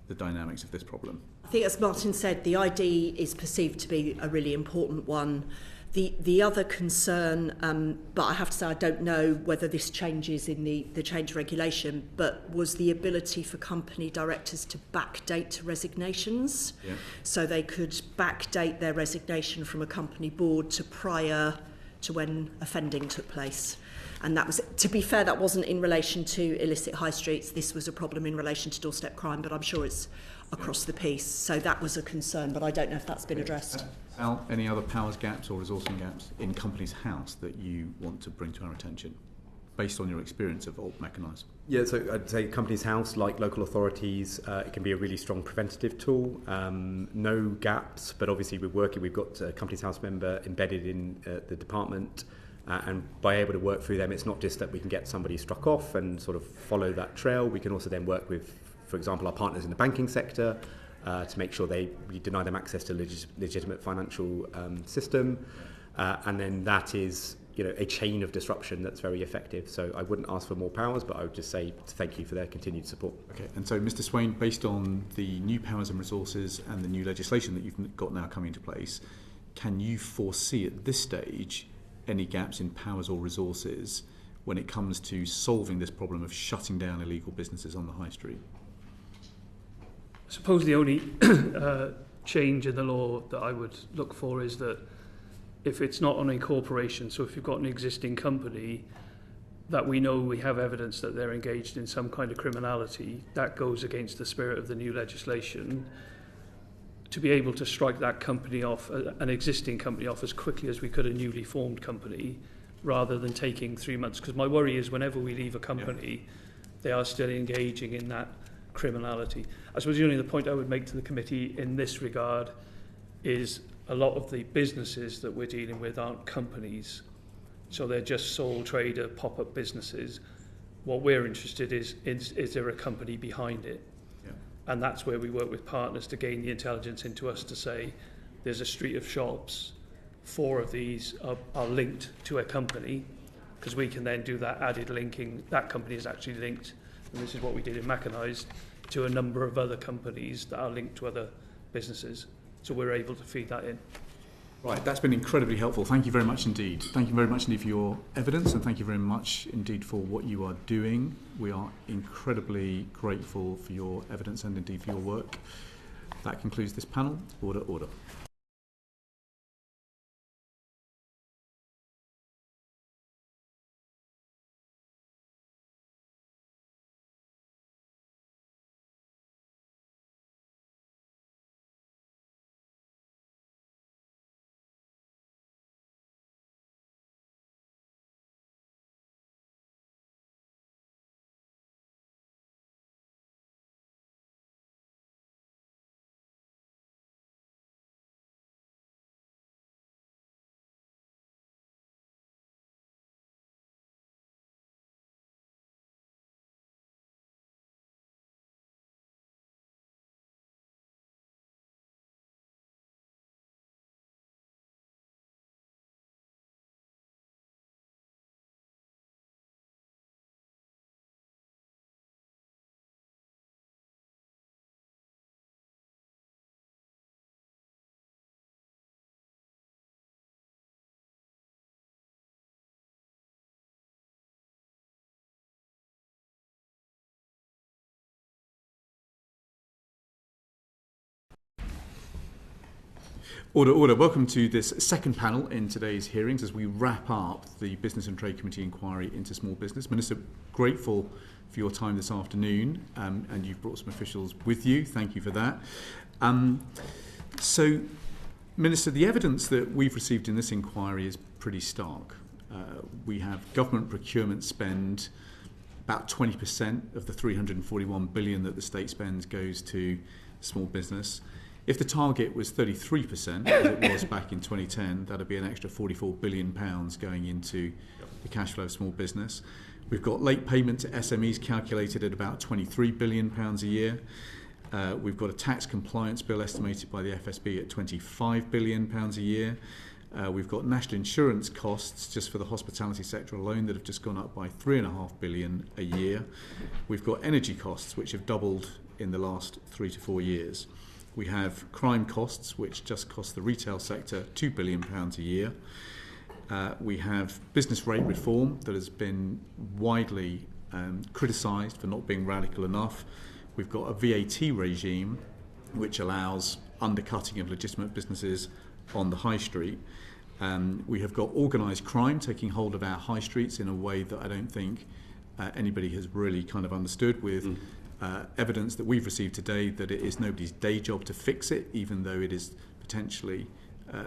the dynamics of this problem? I think, as Martin said, the ID is perceived to be a really important one. The other concern, but I have to say I don't know whether this changes in the change regulation, but was the ability for company directors to backdate resignations. Yeah. So they could backdate their resignation from a company board to prior to when offending took place. And that was, to be fair, that wasn't in relation to illicit high streets. This was a problem in relation to doorstep crime, but I'm sure it's across the piece. So that was a concern, but I don't know if that's been addressed. Al, any other powers gaps or resourcing gaps in Companies House that you want to bring to our attention, based on your experience of alt mechanised? Yeah, so I'd say Companies House, like local authorities, it can be a really strong preventative tool. No gaps, but obviously we've got a Companies House member embedded in the department, and by able to work through them, it's not just that we can get somebody struck off and sort of follow that trail. We can also then work with, for example, our partners in the banking sector to make sure we deny them access to legitimate financial system, and then that is a chain of disruption that's very effective. So I wouldn't ask for more powers, but I would just say thank you for their continued support. Okay, and so Mr. Swain, based on the new powers and resources and the new legislation that you've got now coming into place, can you foresee at this stage any gaps in powers or resources when it comes to solving this problem of shutting down illegal businesses on the high street? I suppose the only change in the law that I would look for is that if it's not on incorporation, so if you've got an existing company that we know we have evidence that they're engaged in some kind of criminality, that goes against the spirit of the new legislation. To be able to strike that company off, an existing company off, as quickly as we could a newly formed company, rather than taking 3 months. Because my worry is whenever we leave a company, they are still engaging in that criminality. I suppose the only point I would make to the committee in this regard is a lot of the businesses that we're dealing with aren't companies. So they're just sole trader, pop-up businesses. What we're interested is there a company behind it? And that's where we work with partners to gain the intelligence into us to say there's a street of shops, 4 of these are linked to a company, because we can then do that added linking. That company is actually linked, and this is what we did in Mechanized, to a number of other companies that are linked to other businesses. So we're able to feed that in. Right, that's been incredibly helpful. Thank you very much indeed. Thank you very much indeed for your evidence, and thank you very much indeed for what you are doing. We are incredibly grateful for your evidence and indeed for your work. That concludes this panel. Order, order. Order, order. Welcome to this second panel in today's hearings as we wrap up the Business and Trade Committee inquiry into small business. Minister, grateful for your time this afternoon, and you've brought some officials with you. Thank you for that. So, Minister, the evidence that we've received in this inquiry is pretty stark. We have government procurement spend, about 20% of the 341 billion that the state spends goes to small business. If the target was 33%, as it was back in 2010, that would be an extra £44 billion going into the cash flow of small business. We've got late payment to SMEs calculated at about £23 billion a year. We've got a tax compliance bill estimated by the FSB at £25 billion a year. We've got national insurance costs just for the hospitality sector alone that have just gone up by £3.5 billion a year. We've got energy costs which have doubled in the last 3 to 4 years. We have crime costs, which just cost the retail sector £2 billion a year. We have business rate reform that has been widely criticised for not being radical enough. We've got a VAT regime which allows undercutting of legitimate businesses on the high street. We have got organised crime taking hold of our high streets in a way that I don't think anybody has really kind of understood, with evidence that we've received today that it is nobody's day job to fix it, even though it is potentially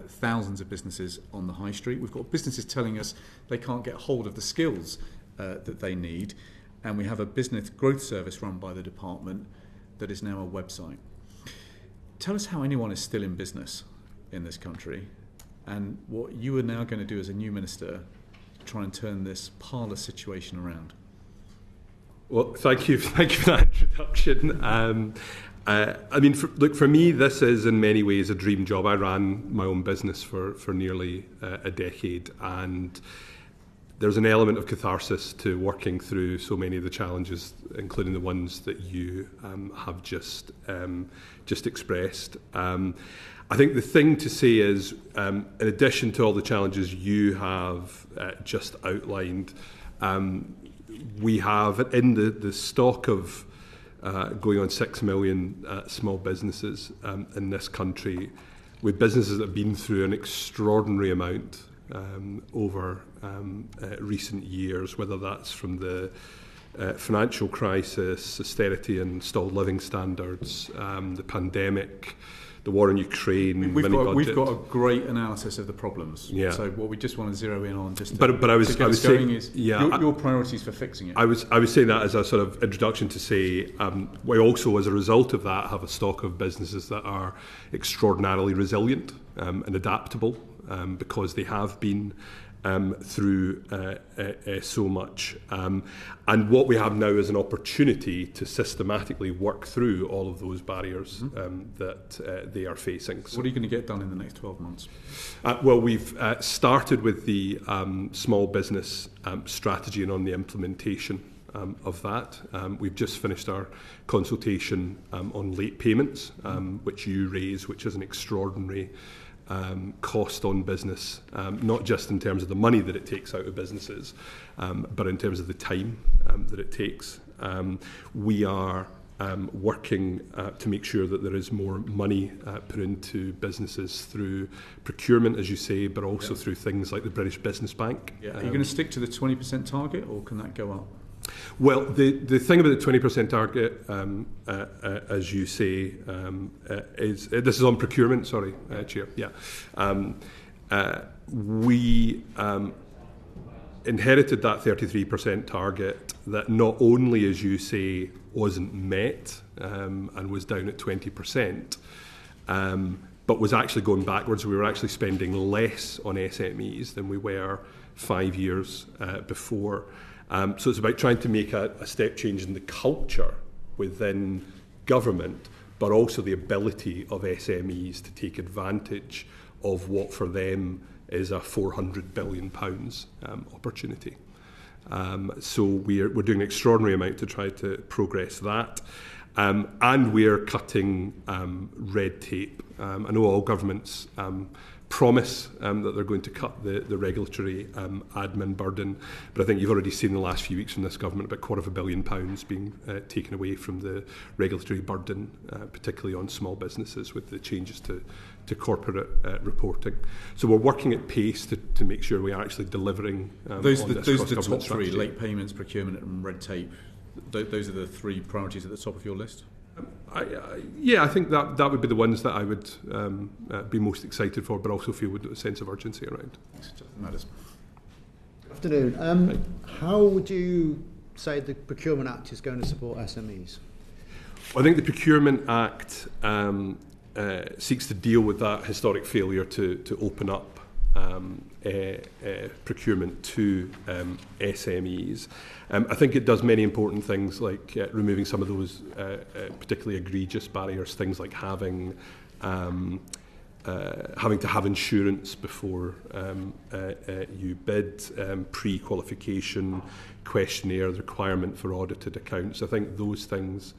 thousands of businesses on the high street. We've got businesses telling us they can't get hold of the skills that they need, and we have a business growth service run by the department that is now a website. Tell us how anyone is still in business in this country, and what you are now going to do as a new minister to try and turn this parlour situation around. Well, thank you for that introduction. I mean, for me, this is in many ways a dream job. I ran my own business for nearly a decade, and there's an element of catharsis to working through so many of the challenges, including the ones that you have just expressed. I think the thing to say is, in addition to all the challenges you have just outlined, we have in the stock of going on 6 million small businesses in this country, with businesses that have been through an extraordinary amount over recent years, whether that's from the financial crisis, austerity and stalled living standards, the pandemic, the war in Ukraine. We've got a great analysis of the problems. Yeah. So what we just want to zero in on, just but I was saying is your priorities for fixing it. I was saying that as a sort of introduction to say we also, as a result of that, have a stock of businesses that are extraordinarily resilient and adaptable because they have been through so much. And what we have now is an opportunity to systematically work through all of those barriers that they are facing. So what are you going to get done in the next 12 months? Well, we've started with the small business strategy and on the implementation of that. We've just finished our consultation on late payments, which you raise, which is an extraordinary cost on business, not just in terms of the money that it takes out of businesses, but in terms of the time that it takes. We are working to make sure that there is more money put into businesses through procurement, as you say, but also through things like the British Business Bank. Are you going to stick to the 20% target, or can that go up? Well, the thing about the 20% target, as you say, is this is on procurement. Sorry, Chair. Yeah, we inherited that 33% target that not only, as you say, wasn't met and was down at 20%, but was actually going backwards. We were actually spending less on SMEs than we were 5 years before. So it's about trying to make a step change in the culture within government, but also the ability of SMEs to take advantage of what for them is a £400 billion opportunity. So we're doing an extraordinary amount to try to progress that. And we're cutting red tape. I know all governments promise that they're going to cut the regulatory admin burden, but I think you've already seen in the last few weeks from this government about £250 million being taken away from the regulatory burden, particularly on small businesses with the changes to to corporate reporting. So we're working at pace to make sure we are actually delivering those on are this the cross-government top three: strategy. late payments, procurement, and red tape. Those are the three priorities at the top of your list. I think that would be the ones that I would be most excited for, but also feel with a sense of urgency around. Matters. Good afternoon. How would you say the Procurement Act is going to support SMEs? Well, I think the Procurement Act seeks to deal with that historic failure to open up procurement to SMEs. I think it does many important things, like removing some of those particularly egregious barriers, things like having to have insurance before you bid, pre-qualification questionnaire, the requirement for audited accounts. I think those things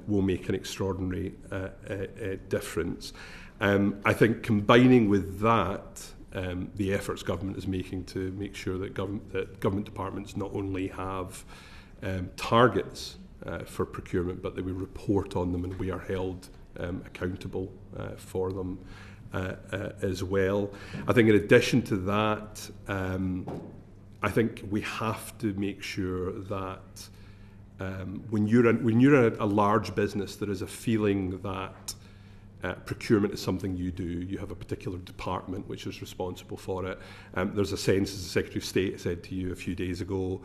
will make an extraordinary difference. I think combining with that the efforts government is making to make sure that government departments not only have targets for procurement, but that we report on them and we are held accountable for them as well. I think in addition to that, I think we have to make sure that when you're a large business, there is a feeling that procurement is something you do. You have a particular department which is responsible for it. There's a sense, as the Secretary of State said to you a few days ago,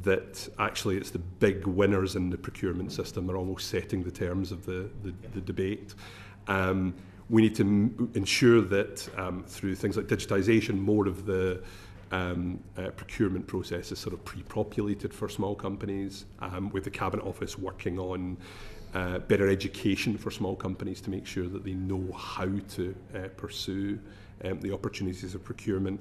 that actually it's the big winners in the procurement system are almost setting the terms of the debate. We need to ensure that through things like digitisation, more of the procurement process is sort of pre-populated for small companies, with the Cabinet Office working on better education for small companies to make sure that they know how to pursue the opportunities of procurement.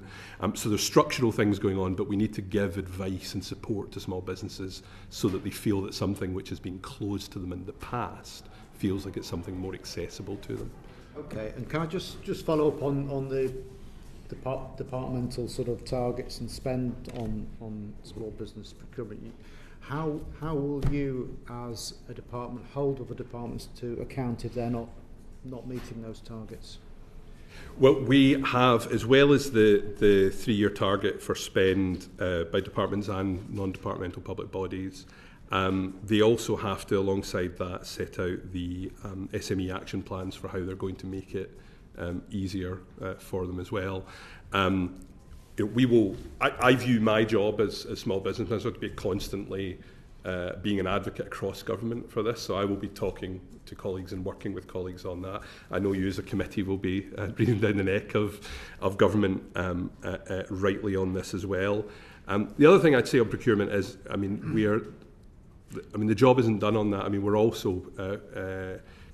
So there's structural things going on, but we need to give advice and support to small businesses so that they feel that something which has been closed to them in the past feels like it's something more accessible to them. Okay, and can I just follow up on the departmental sort of targets and spend on small business procurement? How will you, as a department, hold other departments to account if they're not meeting those targets? Well, we have, as well as the 3-year target for spend by departments and non-departmental public bodies, they also have to, alongside that, set out the SME action plans for how they're going to make it easier for them as well. I view my job as a small business manager to be constantly being an advocate across government for this, so I will be talking to colleagues and working with colleagues on that. I know you as a committee will be breathing down the neck of government rightly on this as well. The other thing I'd say on procurement is, the job isn't done on that. We're also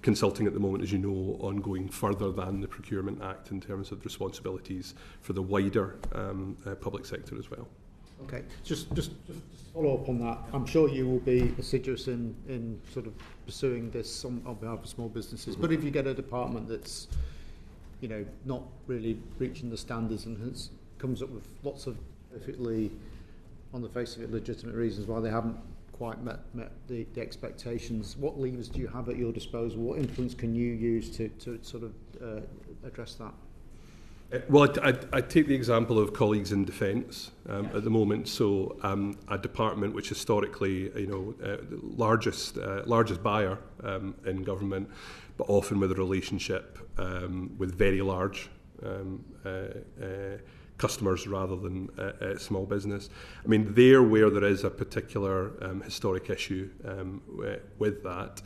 consulting at the moment, as you know, on going further than the Procurement Act in terms of responsibilities for the wider public sector as well. Okay, just to follow up on that, I'm sure you will be assiduous in sort of pursuing this on behalf of small businesses, but if you get a department that's, not really reaching the standards and comes up with lots of perfectly, on the face of it, legitimate reasons why they haven't quite met the expectations, what levers do you have at your disposal? What influence can you use to sort of address that? Well, I take the example of colleagues in defence at the moment. So a department which historically, largest buyer in government, but often with a relationship with very large customers rather than small business. There where there is a particular historic issue with that,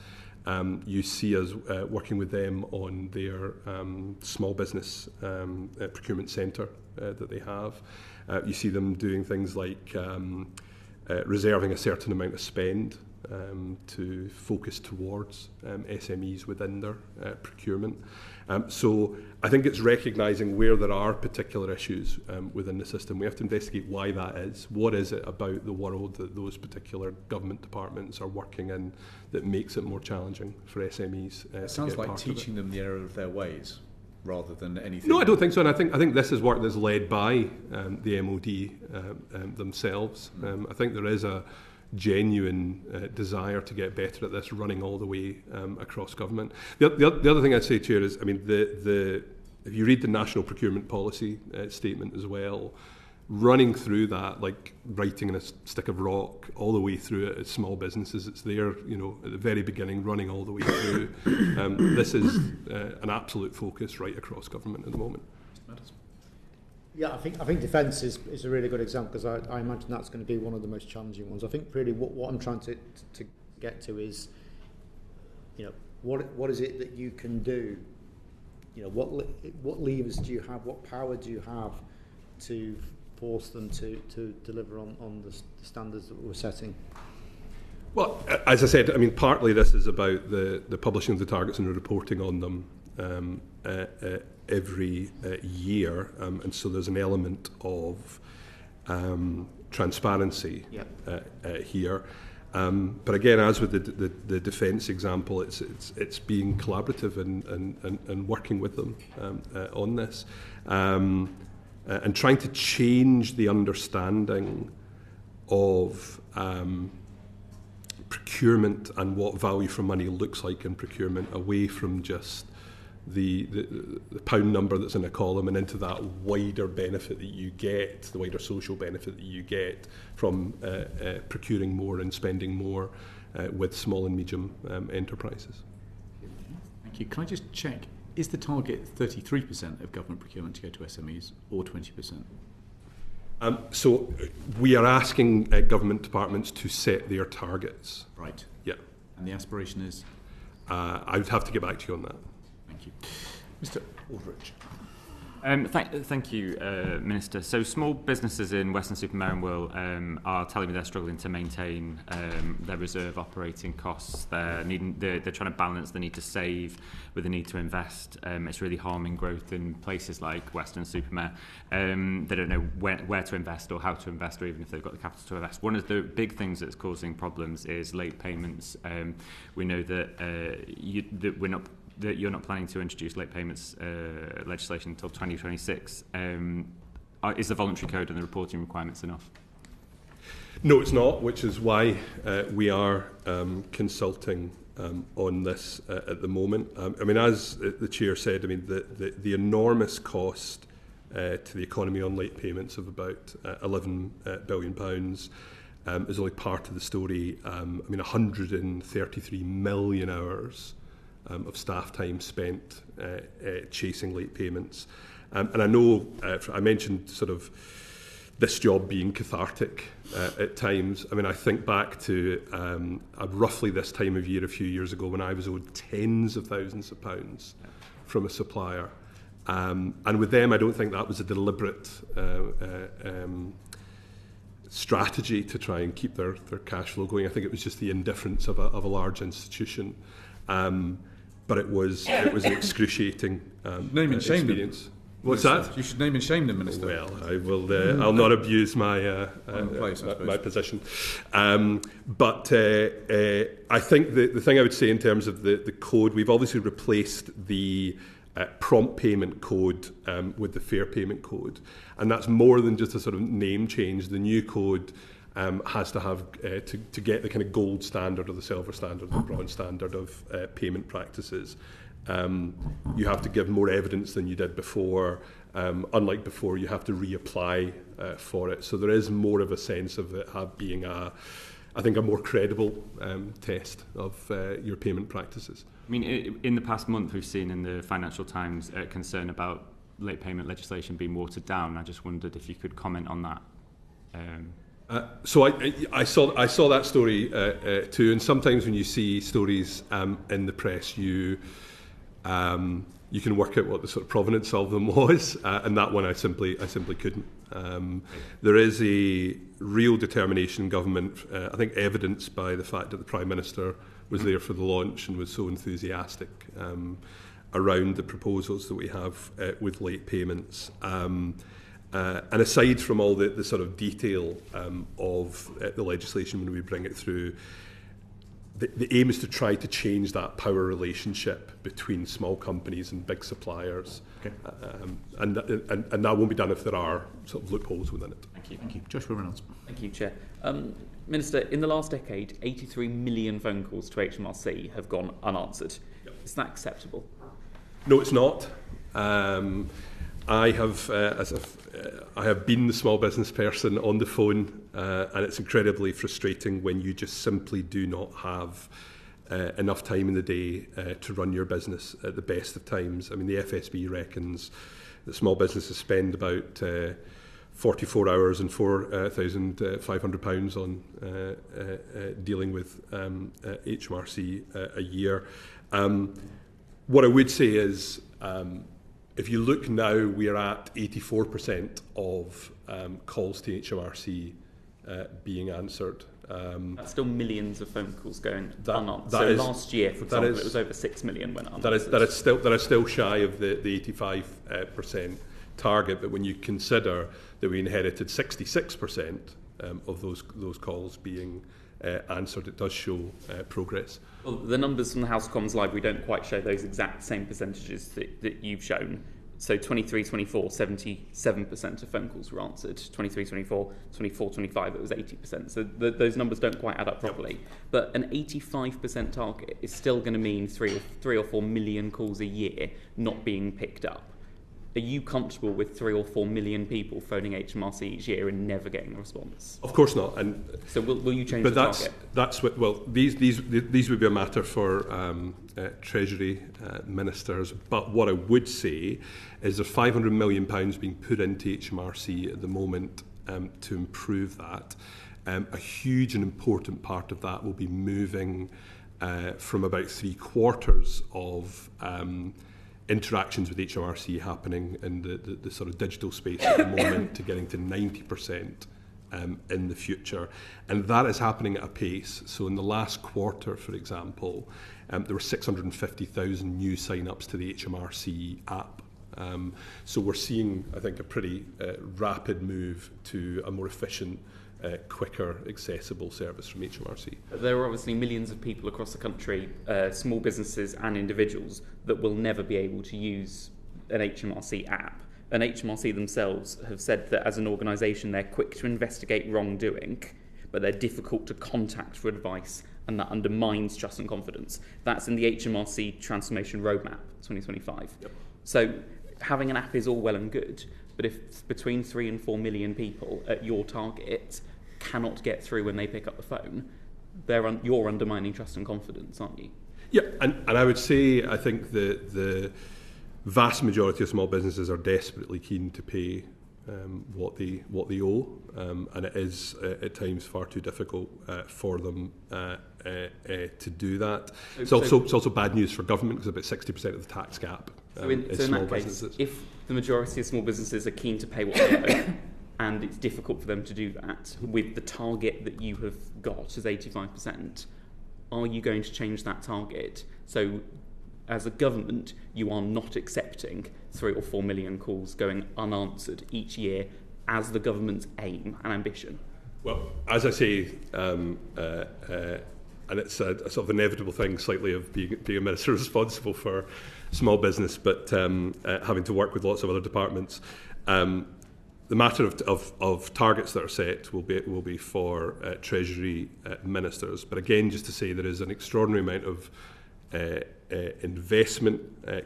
you see us working with them on their small business procurement centre that they have. You see them doing things like reserving a certain amount of spend to focus towards SMEs within their procurement. So I think it's recognising where there are particular issues within the system. We have to investigate why that is. What is it about the world that those particular government departments are working in that makes it more challenging for SMEs? It sounds like teaching them the error of their ways rather than anything. No, I don't think so. And I think this is work that's led by the MOD themselves. I think there is a genuine desire to get better at this running all the way across government. The other thing I'd say, Chair, is, I mean, if you read the National Procurement Policy statement as well, running through that, like writing in a stick of rock all the way through it as small businesses, it's there, you know, at the very beginning, running all the way through. This is an absolute focus right across government at the moment. Yeah, I think defence is a really good example, because I imagine that's going to be one of the most challenging ones. I think really what I'm trying to get to is, you know, what is it that you can do? You know, what levers do you have? What power do you have to force them to deliver on the standards that we're setting? Well, as I said, I mean, partly this is about the publishing of the targets and the reporting on them every year, and so there's an element of transparency here. But again, as with the defence example, it's being collaborative and working with them on this, and trying to change the understanding of procurement and what value for money looks like in procurement, away from just the pound number that's in a column and into that wider benefit that you get, the wider social benefit that you get from procuring more and spending more with small and medium enterprises. Thank you. Can I just check, is the target 33% of government procurement to go to SMEs or 20%? So we are asking government departments to set their targets. Right. Yeah. And the aspiration is? I would have to get back to you on that. Thank you. Mr. Aldrich. Thank you, Minister. So small businesses in Western-super-Mare and Wirral are telling me they're struggling to maintain their reserve operating costs. They're trying to balance the need to save with the need to invest. It's really harming growth in places like Western-super-Mare. They don't know where to invest or how to invest, or even if they've got the capital to invest. One of the big things that's causing problems is late payments. We know that that you're not planning to introduce late payments legislation until 2026. Is the voluntary code and the reporting requirements enough? No, it's not, which is why we are consulting on this at the moment. I mean, as the Chair said, I mean, the enormous cost to the economy on late payments of about £11 billion is only part of the story. I mean, 133 million hours of staff time spent chasing late payments. And I know I mentioned sort of this job being cathartic at times. I mean, I think back to roughly this time of year a few years ago when I was owed tens of thousands of pounds from a supplier. And with them, I don't think that was a deliberate strategy to try and keep their cash flow going. I think it was just the indifference of a large institution. But it was an excruciting name and shame experience. Them. What's that? You should name and shame them, Minister. Well, I will. I'll not abuse my my position. But I think the thing I would say in terms of the code, we've obviously replaced the prompt payment code with the fair payment code, and that's more than just a sort of name change. The new code has to have to get the kind of gold standard or the silver standard or the bronze standard of payment practices. You have to give more evidence than you did before. Unlike before, you have to reapply for it. So there is more of a sense of it being I think a more credible test of your payment practices. I mean, in the past month, we've seen in the Financial Times concern about late payment legislation being watered down. I just wondered if you could comment on that. So I saw that story too, and sometimes when you see stories in the press, you can work out what the sort of provenance of them was, and that one I simply couldn't. There is a real determination in government, I think evidenced by the fact that the Prime Minister was there for the launch and was so enthusiastic around the proposals that we have with late payments. And aside from all the sort of detail of the legislation when we bring it through, the aim is to try to change that power relationship between small companies and big suppliers. Okay. And that won't be done if there are sort of loopholes within it. Thank you. Thank you. Joshua Reynolds. Thank you, Chair. Minister, in the last decade, 83 million phone calls to HMRC have gone unanswered. Yep. Is that acceptable? No, it's not. I have been the small business person on the phone, and it's incredibly frustrating when you just simply do not have enough time in the day to run your business at the best of times. I mean, the FSB reckons that small businesses spend about 44 hours and £4,500 on dealing with HMRC a year. What I would say is, if you look now, we're at 84% of calls to HMRC being answered. That's still millions of phone calls going unanswered. That So is, last year, for example, it was over 6 million went unanswered. That is still shy of the 85% target, but when you consider that we inherited 66% of those calls being answered, it does show progress. Well, the numbers from the House of Commons Library don't quite show those exact same percentages that you've shown. So 23-24, 77% of phone calls were answered. 23-24, 24-25, it was 80%. So those numbers don't quite add up properly. But an 85% target is still going to mean 3 or 4 million calls a year not being picked up. Are you comfortable with 3 or 4 million people phoning HMRC each year and never getting a response? Of course not. And so will you change the target? That's what. Well, these would be a matter for Treasury ministers. But what I would say is there's £500 million being put into HMRC at the moment to improve that. A huge and important part of that will be moving from about 3/4 of interactions with HMRC happening in the sort of digital space at the moment to getting to 90% in the future. And that is happening at a pace. So in the last quarter, for example, there were 650,000 new sign-ups to the HMRC app. So we're seeing, I think, a pretty rapid move to a more efficient, quicker, accessible service from HMRC. There are obviously millions of people across the country, small businesses and individuals, that will never be able to use an HMRC app. And HMRC themselves have said that as an organisation they're quick to investigate wrongdoing, but they're difficult to contact for advice, and that undermines trust and confidence. That's in the HMRC Transformation Roadmap 2025. Yep. So having an app is all well and good, but if between 3 and 4 million people at your target cannot get through when they pick up the phone, you're undermining trust and confidence, aren't you? Yeah, and I would say I think the vast majority of small businesses are desperately keen to pay what they owe, and it is at times far too difficult for them to do that. It's also bad news for government because about 60% of the tax gap is small businesses. If the majority of small businesses are keen to pay what they owe, and it's difficult for them to do that with the target that you have got as 85%, are you going to change that target? So as a government, you are not accepting 3 or 4 million calls going unanswered each year as the government's aim and ambition? Well, as I say, and it's a sort of inevitable thing slightly of being a minister responsible for small business, but having to work with lots of other departments. The matter of targets that are set will be for Treasury ministers. But again, just to say there is an extraordinary amount of investment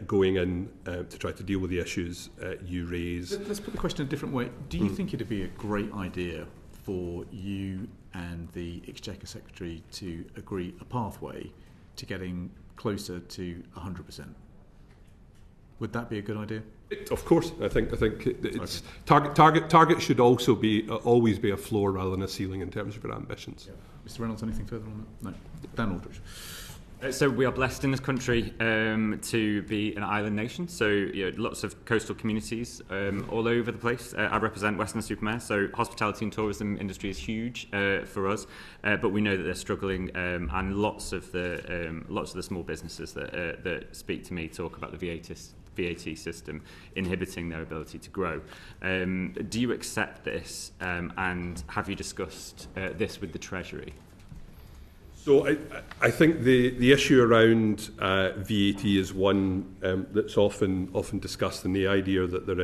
going in to try to deal with the issues you raise. Let's put the question a different way. Do you think it'd be a great idea for you and the Exchequer Secretary to agree a pathway to getting closer to 100%? Would that be a good idea? Of course, I think it's target should also be always be a floor rather than a ceiling in terms of your ambitions. Yeah. Mr. Reynolds, anything further on that? No. Dan Aldridge. So we are blessed in this country to be an island nation, so lots of coastal communities all over the place. I represent Western-super-Mare, so hospitality and tourism industry is huge for us, but we know that they're struggling, and lots of the small businesses that speak to me talk about the VAT system inhibiting their ability to grow. Do you accept this, and have you discussed this with the Treasury? So I think the issue around VAT is one that's often discussed, and the idea that there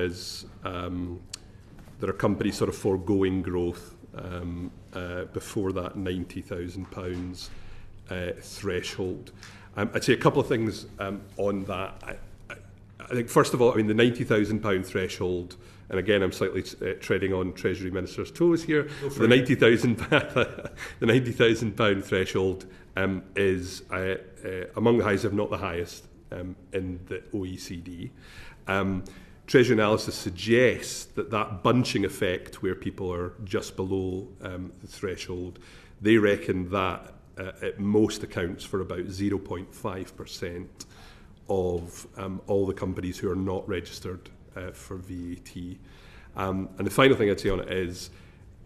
are companies sort of foregoing growth before that £90,000 threshold. I'd say a couple of things on that. I think first of all, I mean the £90,000 threshold. And again, I'm slightly treading on Treasury Minister's toes here. The £90,000 threshold is among the highest, if not the highest, in the OECD. Treasury analysis suggests that bunching effect, where people are just below the threshold, they reckon that at most accounts for about 0.5% of all the companies who are not registered for VAT. And the final thing I'd say on it is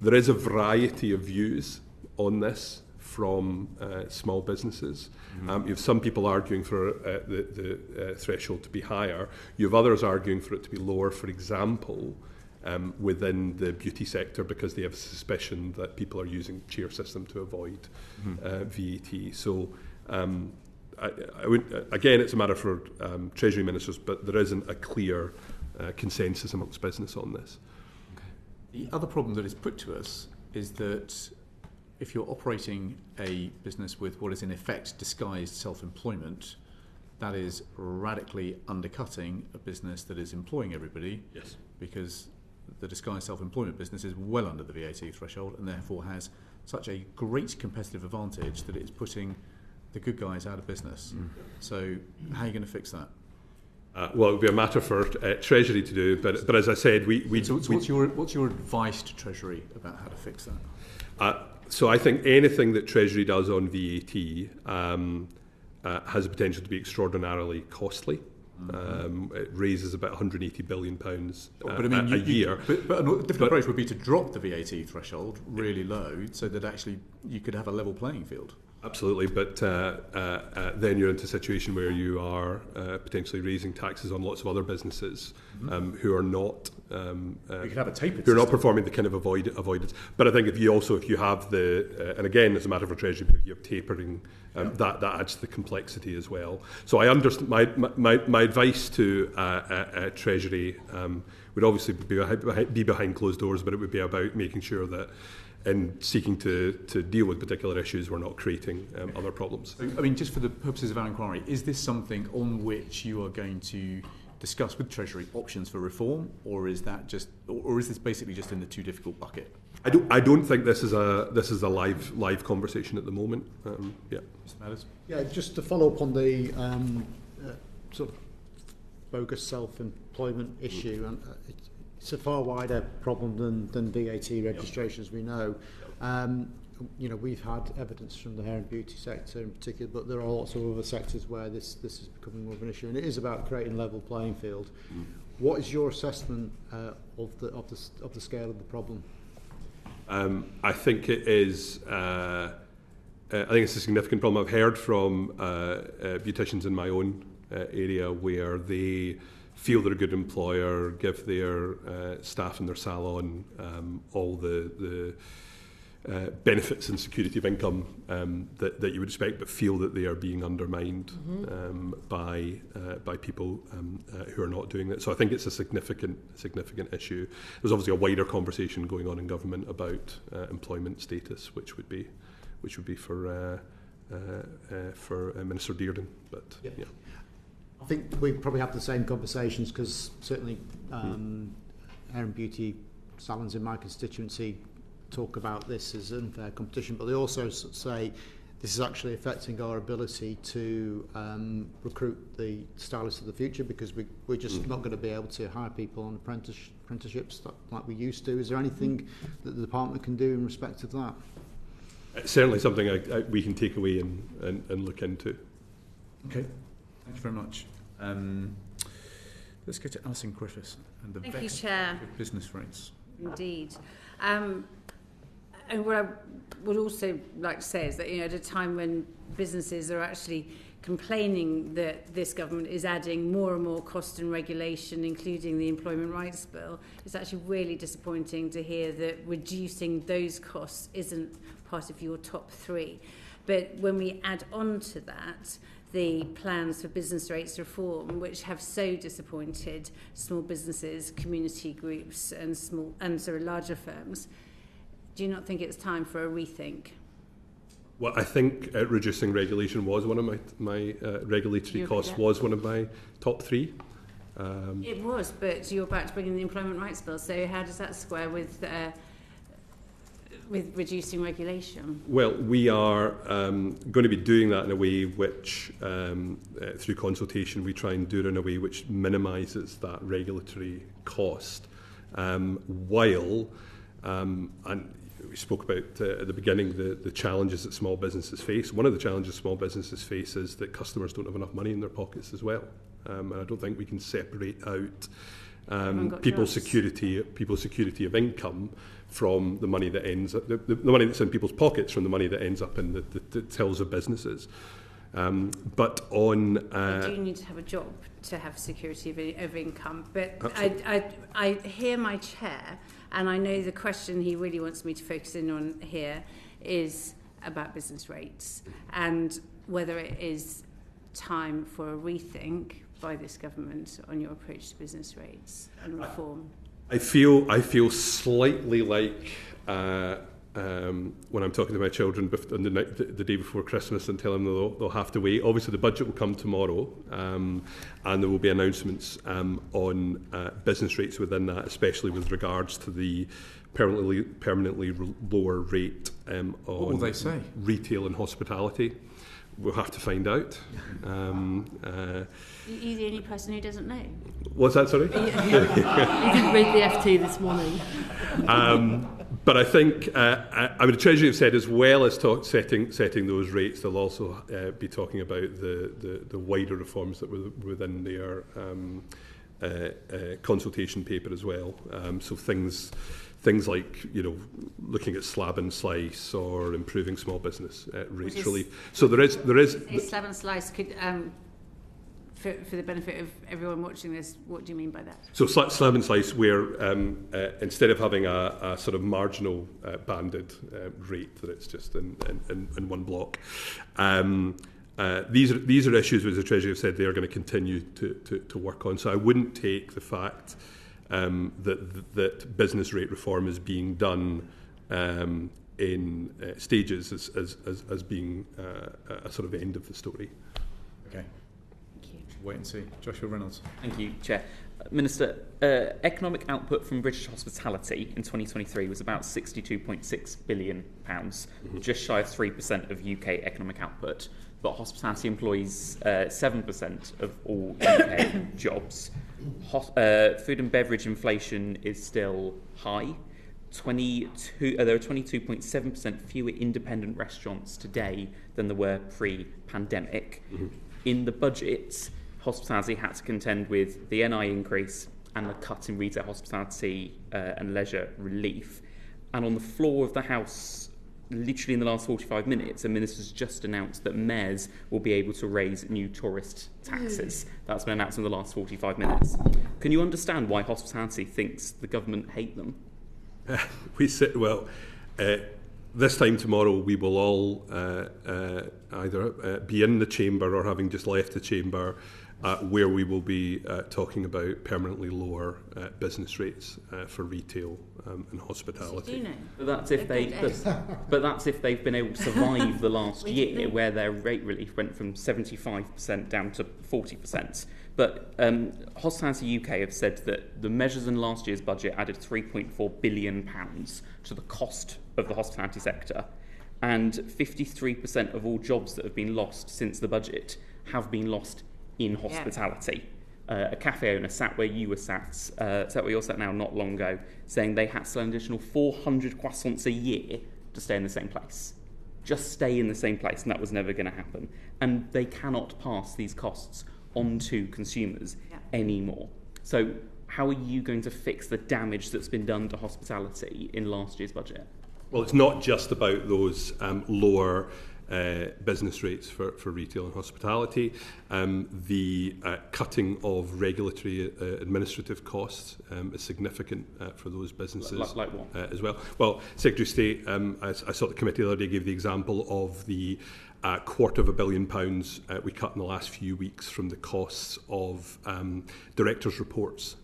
there is a variety of views on this from small businesses. You have some people arguing for the threshold to be higher. You have others arguing for it to be lower, for example, within the beauty sector, because they have a suspicion that people are using the tier system to avoid VAT. So I would, again, it's a matter for Treasury Ministers, but there isn't a clear consensus amongst business on this. The other problem that is put to us is that if you're operating a business with what is in effect disguised self-employment, that is radically undercutting a business that is employing everybody. Yes. Because the disguised self-employment business is well under the VAT threshold and therefore has such a great competitive advantage that it is putting the good guys out of business. So how are you going to fix that? Well, it would be a matter for Treasury to do, but as I said, what's your advice to Treasury about how to fix that? So I think anything that Treasury does on VAT has the potential to be extraordinarily costly. It raises about £180 billion a year. But a different approach would be to drop the VAT threshold really low so that actually you could have a level playing field. Absolutely, but then you're into a situation where you are potentially raising taxes on lots of other businesses who are not you could have a tapered who are not system. performing the kind of avoidance. But I think if you have the and again, it's a matter for Treasury, but if you have tapering, that adds to the complexity as well. So I understand. My advice to Treasury would obviously be behind closed doors, but it would be about making sure that, in seeking to deal with particular issues, we're not creating other problems. I mean, just for the purposes of our inquiry, is this something on which you are going to discuss with Treasury options for reform, or is this basically just in the too difficult bucket? I don't think this is a live conversation at the moment. Yeah. Mr. Matters? Yeah, just to follow up on the sort of bogus self-employment issue, and it's a far wider problem than VAT registration, as we know. We've had evidence from the hair and beauty sector in particular, but there are lots of other sectors where this is becoming more of an issue, and it is about creating level playing field. What is your assessment of the scale of the problem? I think it is. I think it's a significant problem. I've heard from beauticians in my own area where they feel they're a good employer, give their staff in their salon all the benefits and security of income that you would expect, but feel that they are being undermined by people who are not doing that. So I think it's a significant issue. There's obviously a wider conversation going on in government about employment status, which would be for Minister Dearden. But yeah. I think we probably have the same conversations, because certainly hair and beauty salons in my constituency talk about this as unfair competition, but they also say this is actually affecting our ability to recruit the stylists of the future, because we're just not going to be able to hire people on apprenticeships like we used to. Is there anything that the department can do in respect of that? It's certainly something we can take away and look into. Okay. Thank you very much. Let's go to Alison Griffiths and the Thank you, Chair. Business rates. Indeed. And what I would also like to say is that, at a time when businesses are actually complaining that this government is adding more and more cost and regulation, including the Employment Rights Bill, it's actually really disappointing to hear that reducing those costs isn't part of your top three. But when we add on to that the plans for business rates reform, which have so disappointed small businesses, community groups and larger firms, do you not think it's time for a rethink? Well, I think reducing regulation was one of my regulatory costs was one of my top three. It was, but you're about to bring in the Employment Rights Bill, so how does that square with reducing regulation? Well, we are going to be doing that in a way which, through consultation, we try and do it in a way which minimises that regulatory cost, while, and we spoke about at the beginning the challenges that small businesses face. One of the challenges small businesses face is that customers don't have enough money in their pockets as well. And I don't think we can separate out people's security of income from the money that ends up, the money that's in people's pockets from the money that ends up in the tills of businesses. But on... do you need to have a job to have security of income? But I hear my chair, and I know the question he really wants me to focus in on here is about business rates and whether it is time for a rethink by this government on your approach to business rates and reform. I feel slightly like when I'm talking to my children on the day before Christmas and tell them they'll have to wait. Obviously, the budget will come tomorrow, and there will be announcements on business rates within that, especially with regards to the permanently lower rate on what will they say? Retail and hospitality. We'll have to find out. You're the only person who doesn't know. What's that, sorry? You didn't read the FT this morning. But I think, the Treasury have said as well as setting those rates, they'll also be talking about the wider reforms that were within their consultation paper as well. So things like, looking at slab and slice or improving small business rates relief. So there is slab and slice could, for the benefit of everyone watching this, what do you mean by that? So slab and slice, where instead of having a sort of marginal banded rate, that it's just in one block. These are issues which the Treasury have said they are going to continue to work on. So I wouldn't take the fact that business rate reform is being done in stages as being a sort of end of the story. Okay. Thank you. Wait and see. Joshua Reynolds. Thank you, Chair. Minister, economic output from British hospitality in 2023 was about £62.6 billion, just shy of 3% of UK economic output. But hospitality employs 7% of all UK jobs. Food and beverage inflation is still high. There are 22.7% fewer independent restaurants today than there were pre-pandemic. Mm-hmm. In the budget, hospitality had to contend with the NI increase and the cut in retail hospitality and leisure relief. And on the floor of the House, literally in the last 45 minutes, the minister's just announced that mayors will be able to raise new tourist taxes. That's been announced in the last 45 minutes. Can you understand why hospitality thinks the government hate them? This time tomorrow we will all either be in the chamber or having just left the chamber, where we will be talking about permanently lower business rates for retail and hospitality. But that's if they've been able to survive the last year, where their rate relief went from 75% down to 40%. But Hospitality UK have said that the measures in last year's budget added £3.4 billion to the cost of the hospitality sector, and 53% of all jobs that have been lost since the budget have been lost in hospitality. A cafe owner sat where you're sat now not long ago, saying they had to sell an additional 400 croissants a year to stay in the same place. Just stay in the same place, and that was never going to happen. And they cannot pass these costs on to consumers anymore. So how are you going to fix the damage that's been done to hospitality in last year's budget? Well, it's not just about those lower business rates for retail and hospitality, the cutting of regulatory administrative costs is significant for those businesses like what? As well. Well, Secretary of State, I saw the committee the other day gave the example of the £250 million we cut in the last few weeks from the costs of directors' reports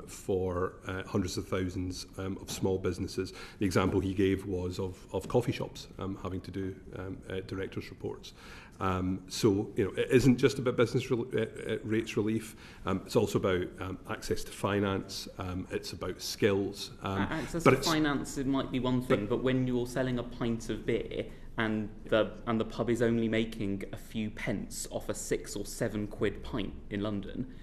for hundreds of thousands of small businesses. The example he gave was of coffee shops having to do directors' reports. So, it isn't just about business rates relief. It's also about access to finance. It's about skills. Access to finance, it might be one thing, but when you're selling a pint of beer and the pub is only making a few pence off a £6 or £7 pint in London,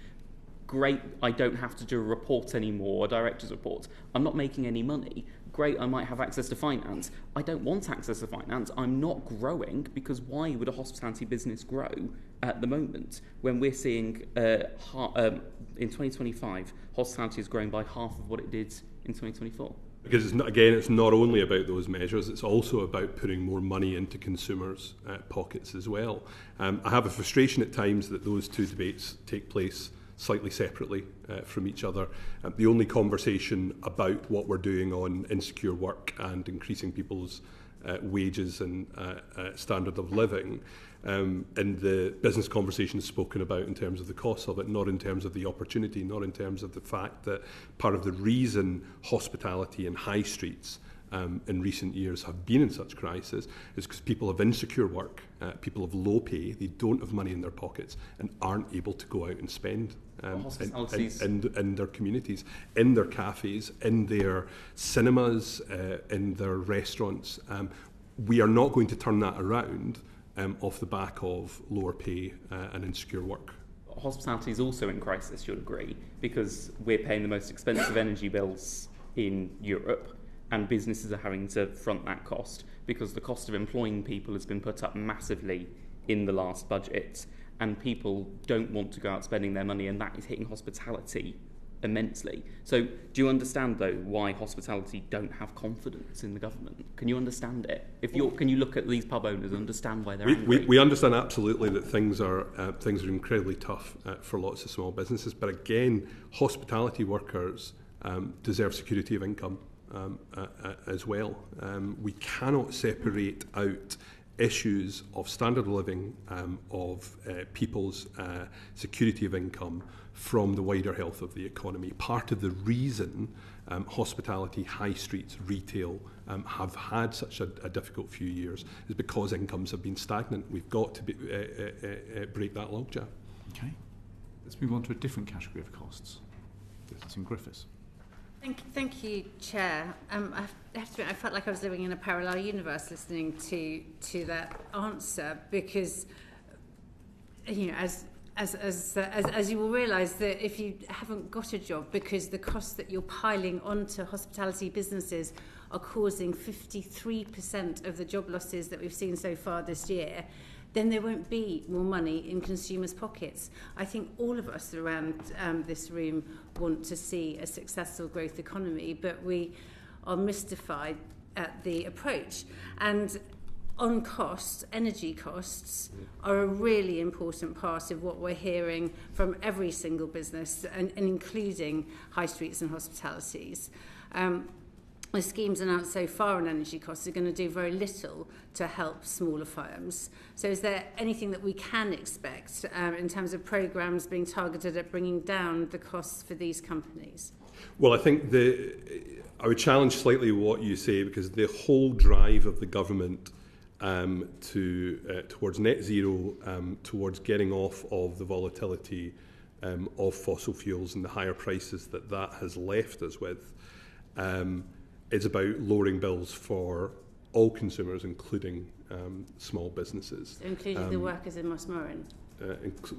great, I don't have to do a report anymore, a director's report. I'm not making any money. Great, I might have access to finance. I don't want access to finance. I'm not growing, because why would a hospitality business grow at the moment when we're seeing in 2025 hospitality is growing by half of what it did in 2024? Because it's not only about those measures, it's also about putting more money into consumers' pockets as well. I have a frustration at times that those two debates take place slightly separately from each other. The only conversation about what we're doing on insecure work and increasing people's wages and standard of living, and the business conversation is spoken about in terms of the cost of it, not in terms of the opportunity, not in terms of the fact that part of the reason hospitality and high streets in recent years have been in such crisis is because people have insecure work, people have low pay, they don't have money in their pockets and aren't able to go out and spend in their communities, in their cafes, in their cinemas, in their restaurants. We are not going to turn that around off the back of lower pay and insecure work. Hospitality is also in crisis, you'll agree, because we're paying the most expensive energy bills in Europe, and businesses are having to front that cost because the cost of employing people has been put up massively in the last budget, and people don't want to go out spending their money, and that is hitting hospitality immensely. So do you understand, though, why hospitality don't have confidence in the government? Can you understand it? Can you look at these pub owners and understand why they're angry? We understand absolutely that things are incredibly tough for lots of small businesses, but again, hospitality workers deserve security of income as well. We cannot separate out issues of standard of living, of people's security of income from the wider health of the economy. Part of the reason hospitality, high streets, retail have had such a difficult few years is because incomes have been stagnant. We've got to break that logjam. Okay. Let's move on to a different category of costs. It's in Griffiths. Thank you, Chair. I have to admit, I felt like I was living in a parallel universe listening to that answer, because, as you will realise, that if you haven't got a job, because the costs that you're piling onto hospitality businesses are causing 53% of the job losses that we've seen so far this year, then there won't be more money in consumers' pockets. I think all of us around this room want to see a successful growth economy, but we are mystified at the approach. And on costs, energy costs are a really important part of what we're hearing from every single business, and including high streets and hospitalities. The schemes announced so far on energy costs are going to do very little to help smaller firms. So is there anything that we can expect in terms of programmes being targeted at bringing down the costs for these companies? Well, I think I would challenge slightly what you say, because the whole drive of the government towards net zero, towards getting off of the volatility of fossil fuels and the higher prices that has left us with, is about lowering bills for all consumers, including small businesses. So including the workers in Mossmoran?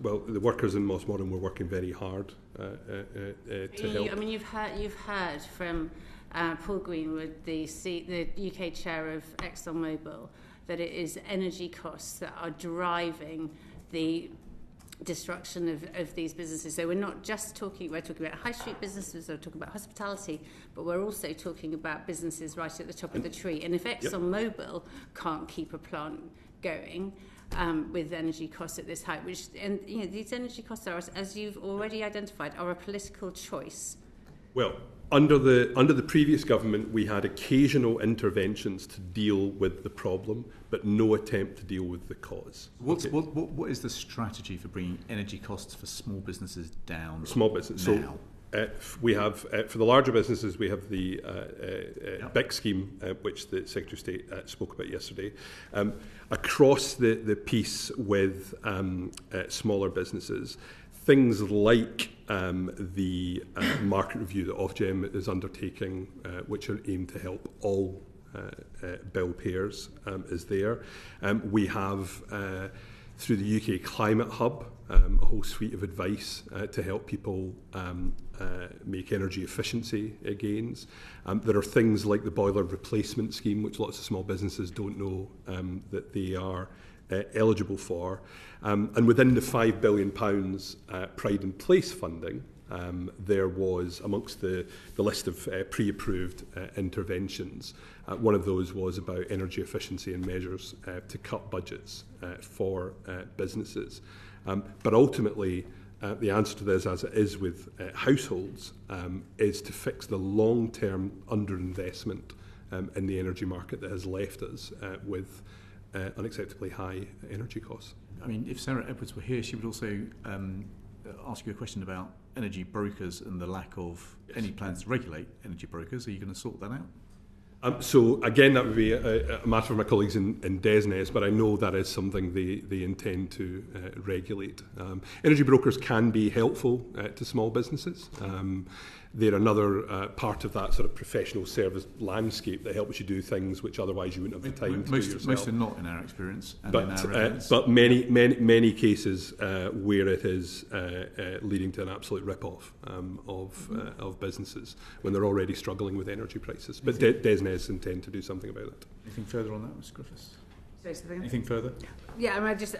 Well, the workers in Mossmoran were working very hard to help. I mean, you've heard from Paul Greenwood, the UK chair of ExxonMobil, that it is energy costs that are driving the destruction of these businesses. So we're talking about high street businesses, we're talking about hospitality, but we're also talking about businesses right at the top of the tree. And if ExxonMobil can't keep a plant going with energy costs at this height, and these energy costs are, as you've already identified, are a political choice. Well, under the previous government, we had occasional interventions to deal with the problem, but no attempt to deal with the cause. What is the strategy for bringing energy costs for small businesses down? Small business. Now? So we have, for the larger businesses, we have the BIC scheme, which the Secretary of State spoke about yesterday. Across the piece with smaller businesses, things like the market review that Ofgem is undertaking, which are aimed to help all bill payers, is there. We have, through the UK Climate Hub, a whole suite of advice to help people make energy efficiency gains. There are things like the boiler replacement scheme, which lots of small businesses don't know that they are eligible for. And within the £5 billion Pride in Place funding, there was, amongst the list of pre-approved interventions, one of those was about energy efficiency and measures to cut budgets for businesses. But ultimately, the answer to this, as it is with households, is to fix the long-term underinvestment in the energy market that has left us with unacceptably high energy costs. I mean, if Sarah Edwards were here, she would also ask you a question about energy brokers and the lack of any plans to regulate energy brokers. Are you going to sort that out? So again, that would be a matter for my colleagues in DESNES, but I know that is something they intend to regulate. Energy brokers can be helpful to small businesses. They're another part of that sort of professional service landscape that helps you do things which otherwise you wouldn't have the time to do yourself. Most are not in our experience. And in our evidence. But many cases where it is leading to an absolute rip-off of businesses when they're already struggling with energy prices. But DESNES intend to do something about that. Anything further on that, Mr. Griffiths? Anything further? Yeah, I mean, I was just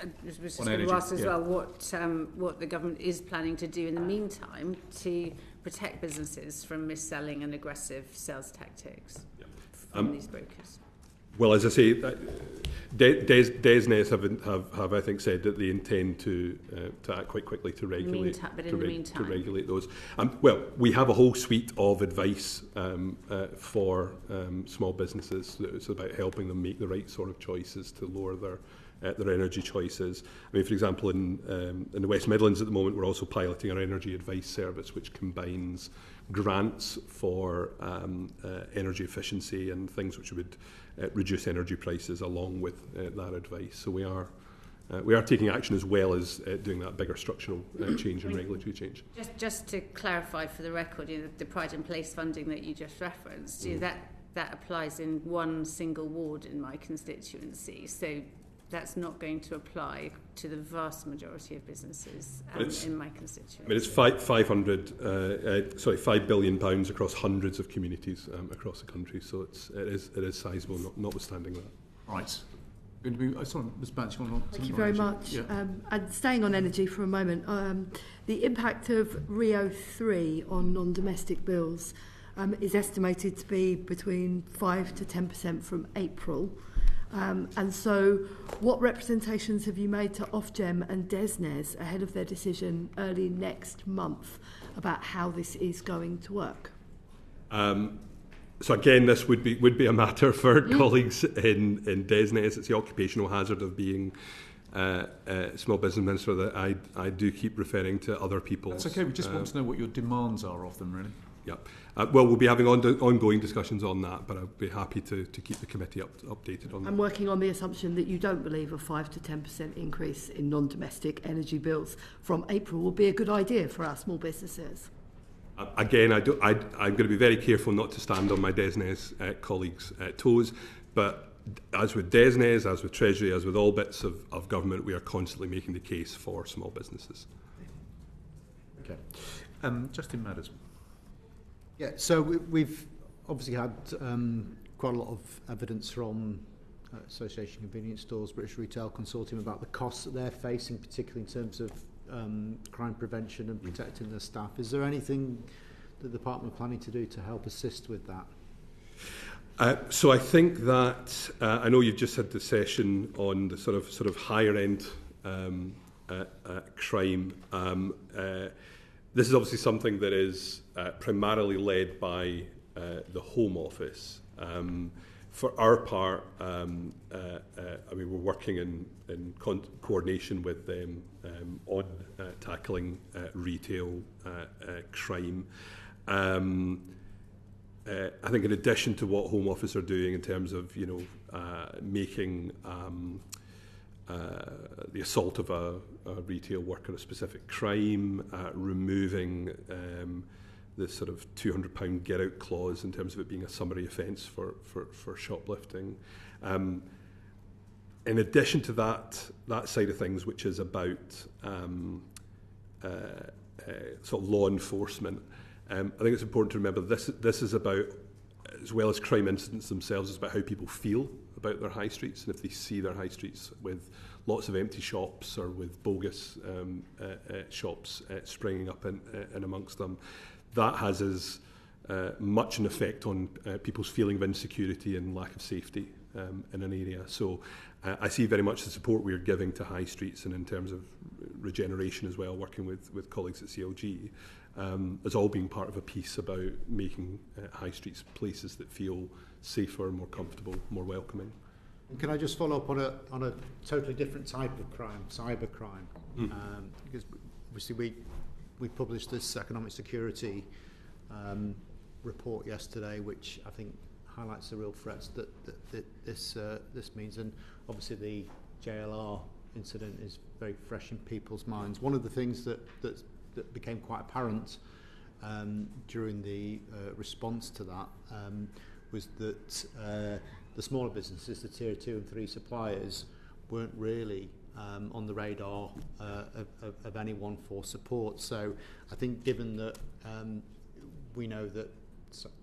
going to ask as well what the government is planning to do in the meantime to protect businesses from mis-selling and aggressive sales tactics from these brokers. Well, as I say, DESNES have I think said that they intend to act quite quickly to regulate to regulate those. Well, we have a whole suite of advice for small businesses. It's about helping them make the right sort of choices to lower their energy choices. I mean, for example, in the West Midlands at the moment, we're also piloting our energy advice service, which combines grants for energy efficiency and things which would reduce energy prices along with that advice. So we are taking action as well as doing that bigger structural change and regulatory change. Just to clarify for the record, the Pride in Place funding that you just referenced, that applies in one single ward in my constituency. So that's not going to apply to the vast majority of businesses in my constituency. I mean, it's £5 billion across hundreds of communities across the country, so it is sizable, notwithstanding that. Right. Sorry, Ms. Batch, Thank you very much. Yeah. And staying on energy for a moment, the impact of Rio 3 on non-domestic bills is estimated to be between 5 to 10% from April. And so what representations have you made to Ofgem and DESNES ahead of their decision early next month about how this is going to work? So again, this would be a matter for colleagues in DESNES. It's the occupational hazard of being small business minister that I do keep referring to other people. That's okay, we just want to know what your demands are of them, really. Yeah. Well, we'll be having ongoing discussions on that, but I'll be happy to keep the committee updated on that. I'm working on the assumption that you don't believe a 5 to 10% increase in non-domestic energy bills from April will be a good idea for our small businesses. Again, I'm going to be very careful not to stand on my DESNES colleagues' toes, but as with DESNES, as with Treasury, as with all bits of government, we are constantly making the case for small businesses. Okay. Justin Madders. Yeah, so we've obviously had quite a lot of evidence from Association of Convenience Stores, British Retail Consortium about the costs that they're facing, particularly in terms of crime prevention and protecting their staff. Is there anything that the department are planning to do to help assist with that? So I think that I know you've just had the session on the sort of higher end crime. This is obviously something that is primarily led by the Home Office. For our part, I mean, we're working in coordination with them on tackling retail crime. I think in addition to what Home Office are doing in terms of, making the assault of a retail worker a specific crime, removing the sort of £200 get out clause in terms of it being a summary offence for shoplifting. In addition to that side of things, which is about sort of law enforcement, I think it's important to remember this is about, as well as crime incidents themselves, it's about how people feel about their high streets, and if they see their high streets with lots of empty shops or with bogus shops springing up in amongst them, that has as much an effect on people's feeling of insecurity and lack of safety in an area. So I see very much the support we're giving to high streets, and in terms of regeneration as well, working with colleagues at CLG, as all being part of a piece about making high streets places that feel safer, more comfortable, more welcoming. And can I just follow up on a totally different type of crime, cyber crime? Because obviously we published this economic security report yesterday, which I think highlights the real threats that this means, and obviously the JLR incident is very fresh in people's minds. One of the things that became quite apparent during the response to that was that the smaller businesses, the tier 2 and 3 suppliers, weren't really on the radar of anyone for support. So I think, given that we know that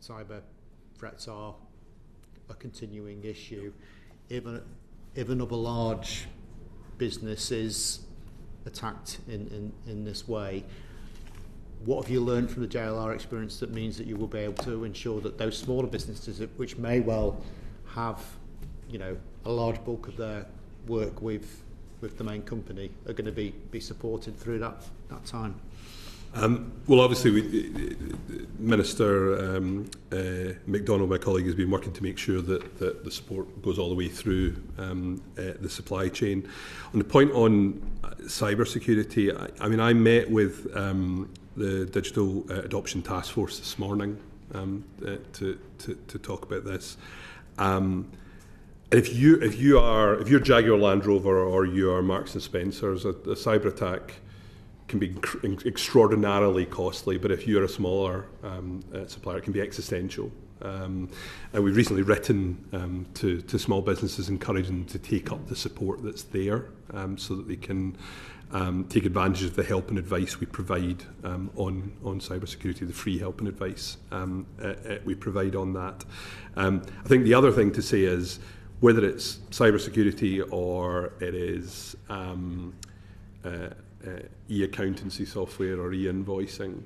cyber threats are a continuing issue, if another large business is attacked in this way, what have you learned from the JLR experience that means that you will be able to ensure that those smaller businesses, which may well have, a large bulk of their work with the main company, are going to be supported through that time? Well, obviously, Minister McDougall, my colleague, has been working to make sure that the support goes all the way through the supply chain. On the point on cyber security, I met with the Digital Adoption Task Force this morning to talk about this. If you're Jaguar Land Rover or you are Marks and Spencers, a cyber attack can be extraordinarily costly, but if you're a smaller supplier, it can be existential. And we've recently written to small businesses, encouraging them to take up the support that's there, so that they can take advantage of the help and advice we provide on cybersecurity, the free help and advice we provide on that. I think the other thing to say is, whether it's cybersecurity or it is e-accountancy software or e-invoicing,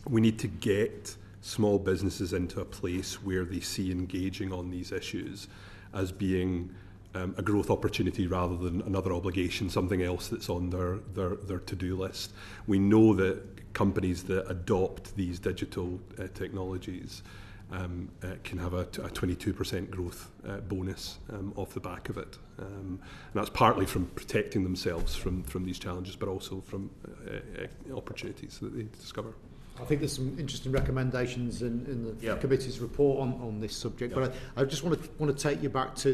we need to get small businesses into a place where they see engaging on these issues as being a growth opportunity rather than another obligation, something else that's on their to-do list. We know that companies that adopt these digital technologies can have a 22% growth bonus off the back of it. And that's partly from protecting themselves from these challenges, but also from opportunities that they discover. I think there's some interesting recommendations in the committee's report on this subject, but I just want to take you back to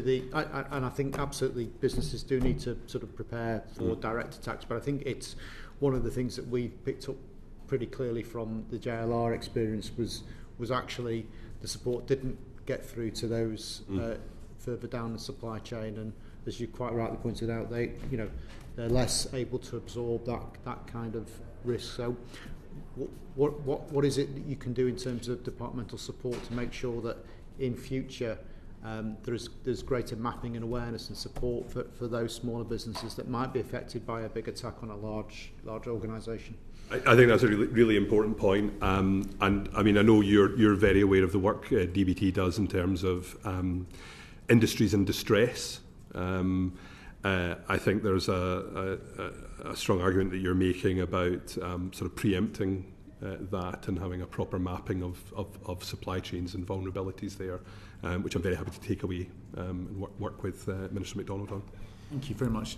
and I think absolutely businesses do need to sort of prepare for direct attacks, but I think it's one of the things that we picked up pretty clearly from the JLR experience was actually the support didn't get through to those further down the supply chain, and as you quite rightly pointed out, they're less able to absorb that kind of risk. So what is it that you can do in terms of departmental support to make sure that in future there's greater mapping and awareness and support for those smaller businesses that might be affected by a big attack on a large organisation. I think that's a really important point. And I mean, I know you're very aware of the work DBT does in terms of industries in distress. I think there's a strong argument that you're making about sort of preempting that and having a proper mapping of supply chains and vulnerabilities there, which I'm very happy to take away and work with Minister McDougall on. Thank you very much.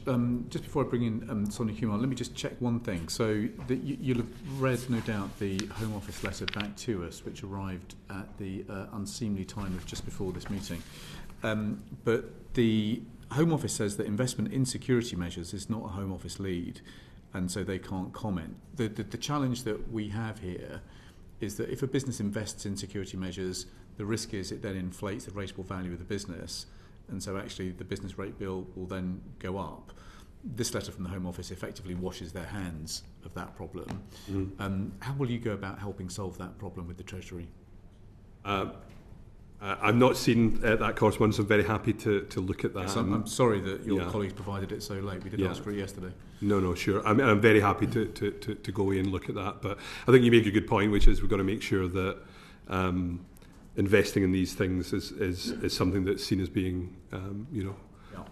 Just before I bring in Sonia Kumar, let me just check one thing. So you'll have read, no doubt, the Home Office letter back to us, which arrived at the unseemly time of just before this meeting. But the Home Office says that investment in security measures is not a Home Office lead, and so they can't comment. The challenge that we have here is that if a business invests in security measures, the risk is it then inflates the rateable value of the business, and so actually the business rate bill will then go up. This letter from the Home Office effectively washes their hands of that problem. How will you go about helping solve that problem with the Treasury? I've not seen that correspondence. I'm very happy to look at that. Yes, I'm sorry that your colleagues provided it so late. We did ask for it yesterday. No, sure. I'm very happy to go away and look at that. But I think you make a good point, which is we've got to make sure that investing in these things is something that's seen as being,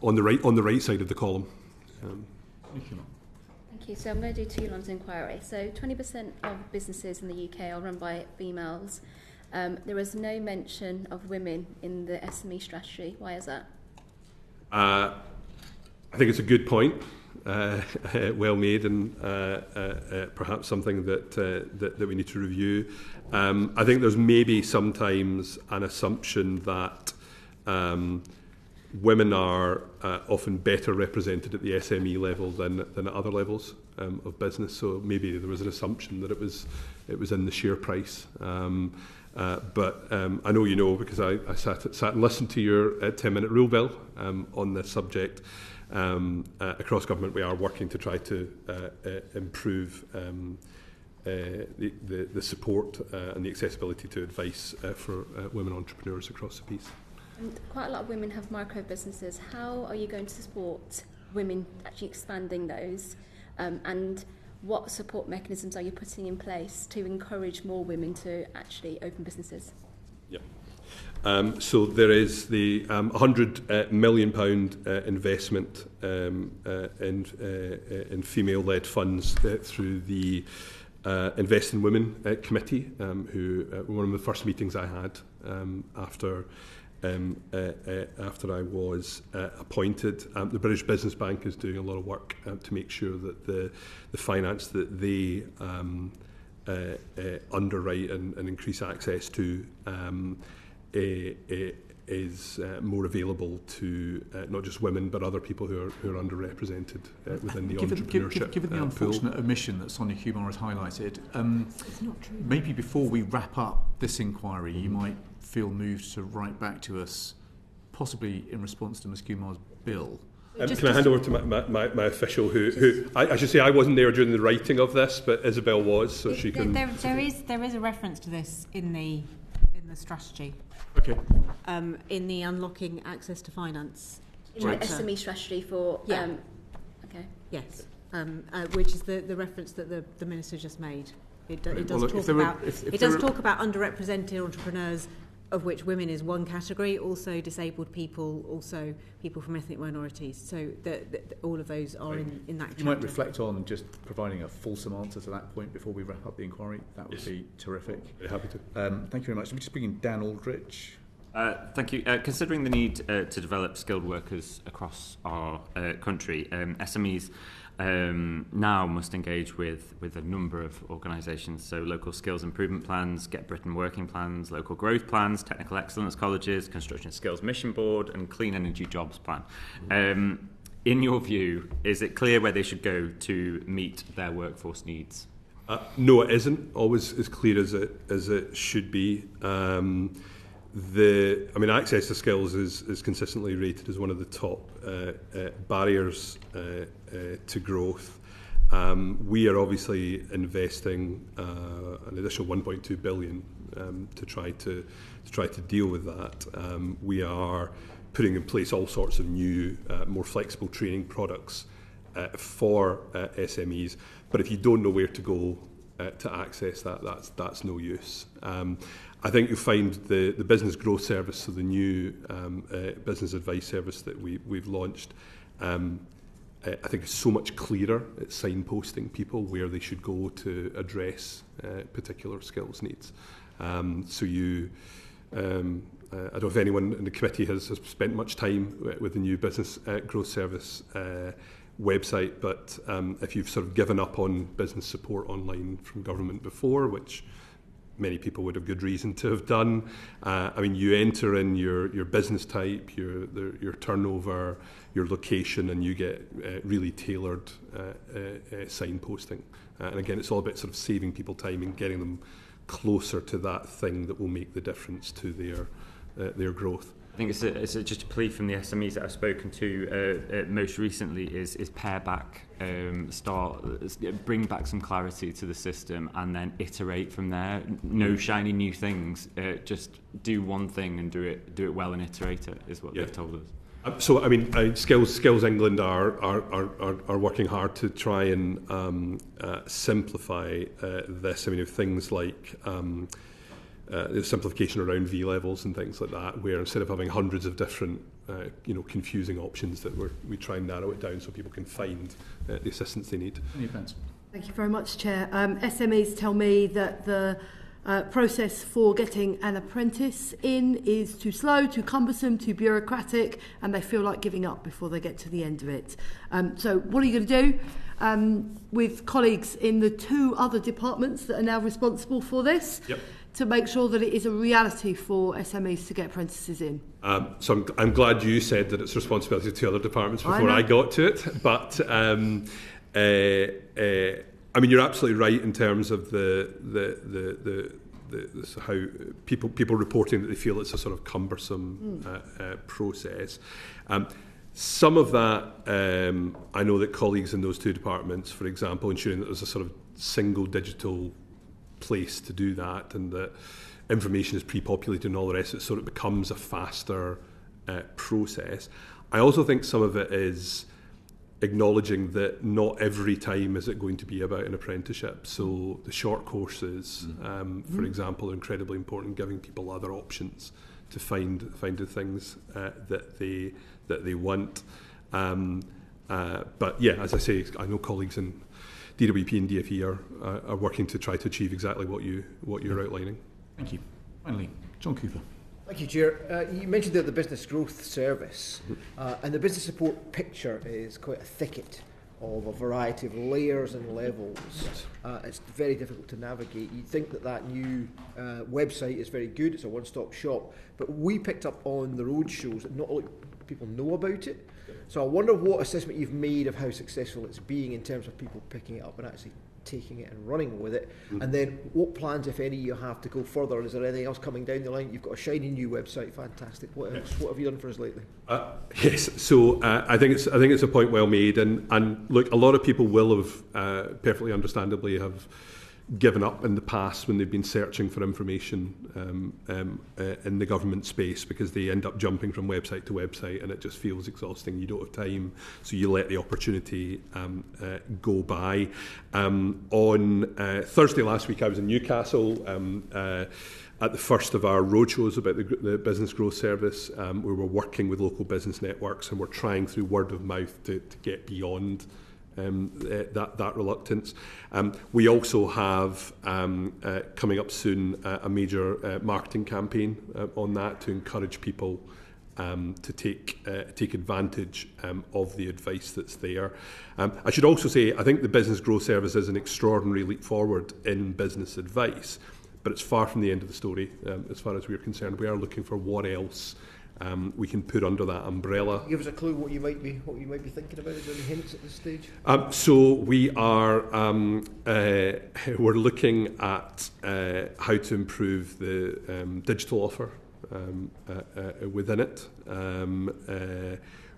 on the right side of the column. Thank you. Thank you. So I'm going to do two lines of inquiry. So 20% of businesses in the UK are run by females. There was no mention of women in the SME strategy. Why is that? I think it's a good point, well made, and perhaps something that we need to review. I think there's maybe sometimes an assumption that women are often better represented at the SME level than at other levels of business. So maybe there was an assumption that it was in the share price. But I know you know, because I sat and listened to your 10-minute rule bill on this subject. Across government, we are working to try to improve the support and the accessibility to advice for women entrepreneurs across the piece. And quite a lot of women have micro businesses. How are you going to support women actually expanding those? And what support mechanisms are you putting in place to encourage more women to actually open businesses? Yeah. So there is the £100 million investment in female-led funds through the Invest in Women Committee, who one of the first meetings I had after I was appointed. The British Business Bank is doing a lot of work to make sure that the finance that they underwrite and increase access to is more available to not just women but other people who are underrepresented within the entrepreneurship Given the unfortunate omission that Sonia Kumar has highlighted, maybe before we wrap up this inquiry, you might feel moved to write back to us, possibly in response to Ms Kumar's bill. Can I hand over to my official, who I should say I wasn't there during the writing of this, but Isabel was, so she can. There is a reference to this in the strategy. Okay. In the unlocking access to finance. In the SME strategy for. Okay. Yes. Which is the reference that the minister just made. It does talk about underrepresented entrepreneurs, of which women is one category, also disabled people, also people from ethnic minorities. So all of those are in that chapter. You might reflect on just providing a fulsome answer to that point before we wrap up the inquiry. That would be terrific. Very happy to. Thank you very much. Let me just bring in Dan Aldrich. Thank you. Considering the need to develop skilled workers across our country, SMEs now must engage with a number of organisations, so local skills improvement plans, Get Britain working plans, local growth plans, technical excellence colleges, construction skills mission board and clean energy jobs plan. In your view, is it clear where they should go to meet their workforce needs? No, it isn't always as clear as it should be. Access to skills is consistently rated as one of the top barriers to growth. We are obviously investing an additional 1.2 billion to try to try to deal with that. We are putting in place all sorts of new, more flexible training products for SMEs. But if you don't know where to go to access that, that's no use. I think you'll find the business growth service, so the new business advice service that we've launched, I think it's so much clearer at signposting people where they should go to address particular skills needs. So you, I don't know if anyone in the committee has spent much time with the new business growth service website, but if you've sort of given up on business support online from government before, which many people would have good reason to have done, I mean, you enter in your business type, your turnover, your location, and you get really tailored signposting. And again, it's all about sort of saving people time and getting them closer to that thing that will make the difference to their growth. I think it's just a plea from the SMEs that I've spoken to most recently is pare back, bring back some clarity to the system, and then iterate from there. No shiny new things. Just do one thing and do it well and iterate it is what they've told us. So I mean, Skills England are working hard to try and simplify this. I mean, things like the simplification around V levels and things like that, where instead of having hundreds of different, confusing options, that we try and narrow it down so people can find the assistance they need. Thank you very much, Chair. SMEs tell me that the process for getting an apprentice in is too slow, too cumbersome, too bureaucratic, and they feel like giving up before they get to the end of it. So what are you going to do with colleagues in the 2 other departments that are now responsible for this? Yep. To make sure that it is a reality for SMEs to get apprentices in? So I'm glad you said that it's responsibility of 2 other departments before I got to it. But I mean, you're absolutely right in terms of the how people reporting that they feel it's a sort of cumbersome process. Some of that, I know that colleagues in those 2 departments, for example, ensuring that there's a sort of single digital place to do that, and that information is pre-populated and all the rest of it, so it becomes a faster process. I also think some of it is acknowledging that not every time is it going to be about an apprenticeship. So the short courses, for example, are incredibly important, giving people other options to find the things that they want. But yeah, as I say, I know colleagues in DWP and DFE are working to try to achieve exactly what you're outlining. Thank you. Finally, John Cooper. Thank you, Chair. You mentioned the business growth service, and the business support picture is quite a thicket of a variety of layers and levels. It's very difficult to navigate. You'd think that new website is very good, it's a one-stop shop, but we picked up on the road shows that not all people know about it. So I wonder what assessment you've made of how successful it's being in terms of people picking it up and actually taking it and running with it. And then what plans, if any, you have to go further? Is there anything else coming down the line? You've got a shiny new website, fantastic. What else? What have you done for us lately? Yes, so I think it's a point well made, and look, a lot of people will have perfectly understandably have given up in the past when they've been searching for information in the government space, because they end up jumping from website to website and it just feels exhausting. You don't have time, so you let the opportunity go by. On Thursday last week I was in Newcastle at the first of our roadshows about the business growth service. We were working with local business networks and we're trying through word of mouth to get beyond that reluctance. We also have coming up soon a major marketing campaign on that to encourage people to take advantage of the advice that's there. I should also say I think the business growth service is an extraordinary leap forward in business advice, but it's far from the end of the story as far as we're concerned. We are looking for what else we can put under that umbrella. Give us a clue what you might be thinking about. Is there any hints at this stage? So we are we're looking at how to improve the digital offer within it.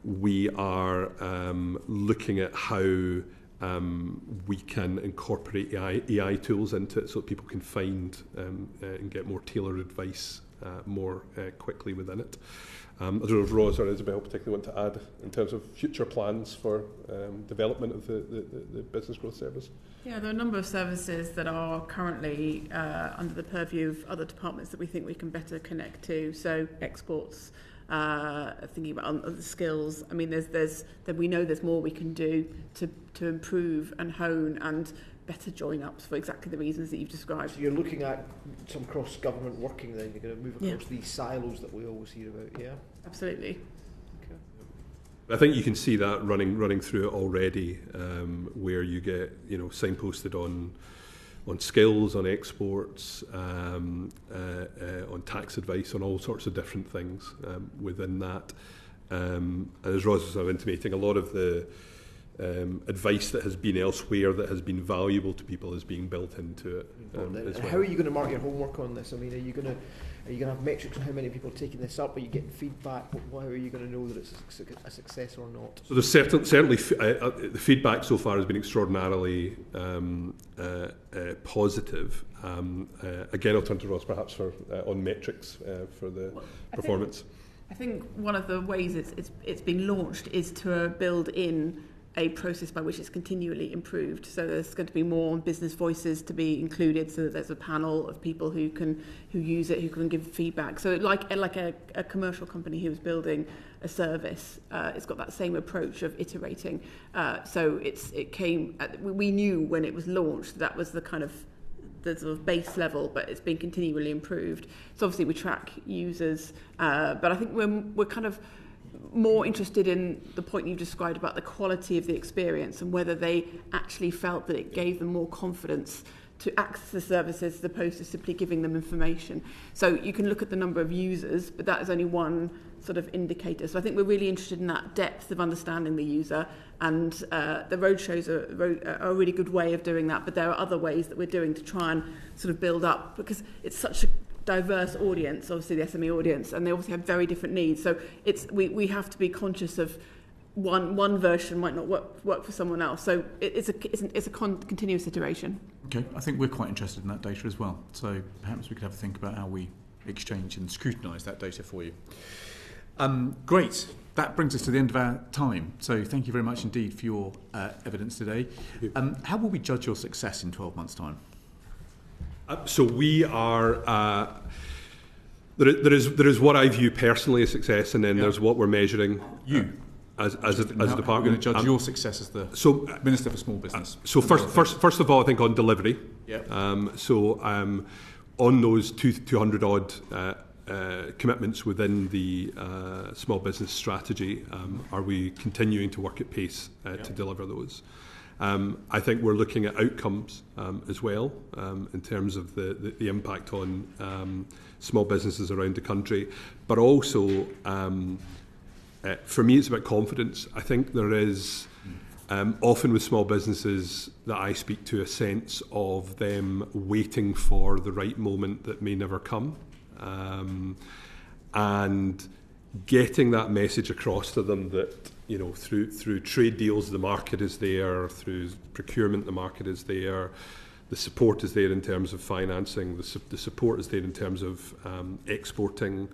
We are looking at how we can incorporate AI tools into it so that people can find and get more tailored advice more quickly within it. I don't know if Ros or Isabel particularly want to add in terms of future plans for development of the business growth service. Yeah, there are a number of services that are currently under the purview of other departments that we think we can better connect to. So exports, thinking about other skills. I mean, we know there's more we can do to improve and hone and better join-ups for exactly the reasons that you've described. So you're looking at some cross-government working then, you're going to move across these silos that we always hear about, yeah? Absolutely. Okay. I think you can see that running through it already, where you get signposted on skills, on exports, on tax advice, on all sorts of different things within that. And as Ros was intimating, a lot of the advice that has been elsewhere that has been valuable to people is being built into it. As well. How are you going to mark your homework on this? I mean, are you going to have metrics on how many people are taking this up? Are you getting feedback? How are you going to know that it's a success or not? So there's certainly the feedback so far has been extraordinarily positive. Again, I'll turn to Ross perhaps for on metrics for the performance. I think one of the ways it's been launched is to build in a process by which it's continually improved. So there's going to be more business voices to be included, so that there's a panel of people who use it, who can give feedback. So like a commercial company who is building a service, it's got that same approach of iterating. So we knew when it was launched that was the kind of the sort of base level, but it's been continually improved. So obviously we track users, but I think we're kind of more interested in the point you described about the quality of the experience and whether they actually felt that it gave them more confidence to access the services as opposed to simply giving them information. So you can look at the number of users, but that is only one sort of indicator. So I think we're really interested in that depth of understanding the user, and the roadshows are a really good way of doing that, but there are other ways that we're doing to try and sort of build up, because it's such a diverse audience, obviously the SME audience, and they obviously have very different needs. So we have to be conscious of one version might not work for someone else. So it's a continuous iteration. Okay, I think we're quite interested in that data as well. So perhaps we could have a think about how we exchange and scrutinise that data for you. Great. That brings us to the end of our time. So thank you very much indeed for your evidence today. How will we judge your success in 12 months' time? So we are. There is what I view personally as success, and then there's what we're measuring. As a department, we're going to judge your success as the Minister for Small Business. So first of all, I think on delivery. On those 200 odd commitments within the small business strategy, are we continuing to work at pace to deliver those? I think we're looking at outcomes as well in terms of the impact on small businesses around the country, but also for me it's about confidence. I think there is often with small businesses that I speak to a sense of them waiting for the right moment that may never come, and getting that message across to them that through trade deals the market is there, through procurement the market is there, the support is there in terms of financing, the support is there in terms of exporting,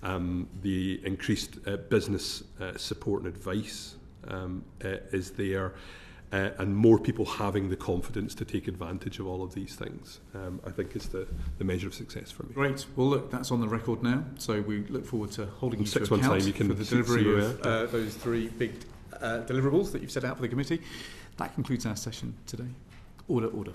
the increased business support and advice is there, and more people having the confidence to take advantage of all of these things, I think is the measure of success for me. Great. Well, look, that's on the record now, so we look forward to holding you to 6 months' account time, you can for the delivery of those three big deliverables that you've set out for the committee. That concludes our session today. Order.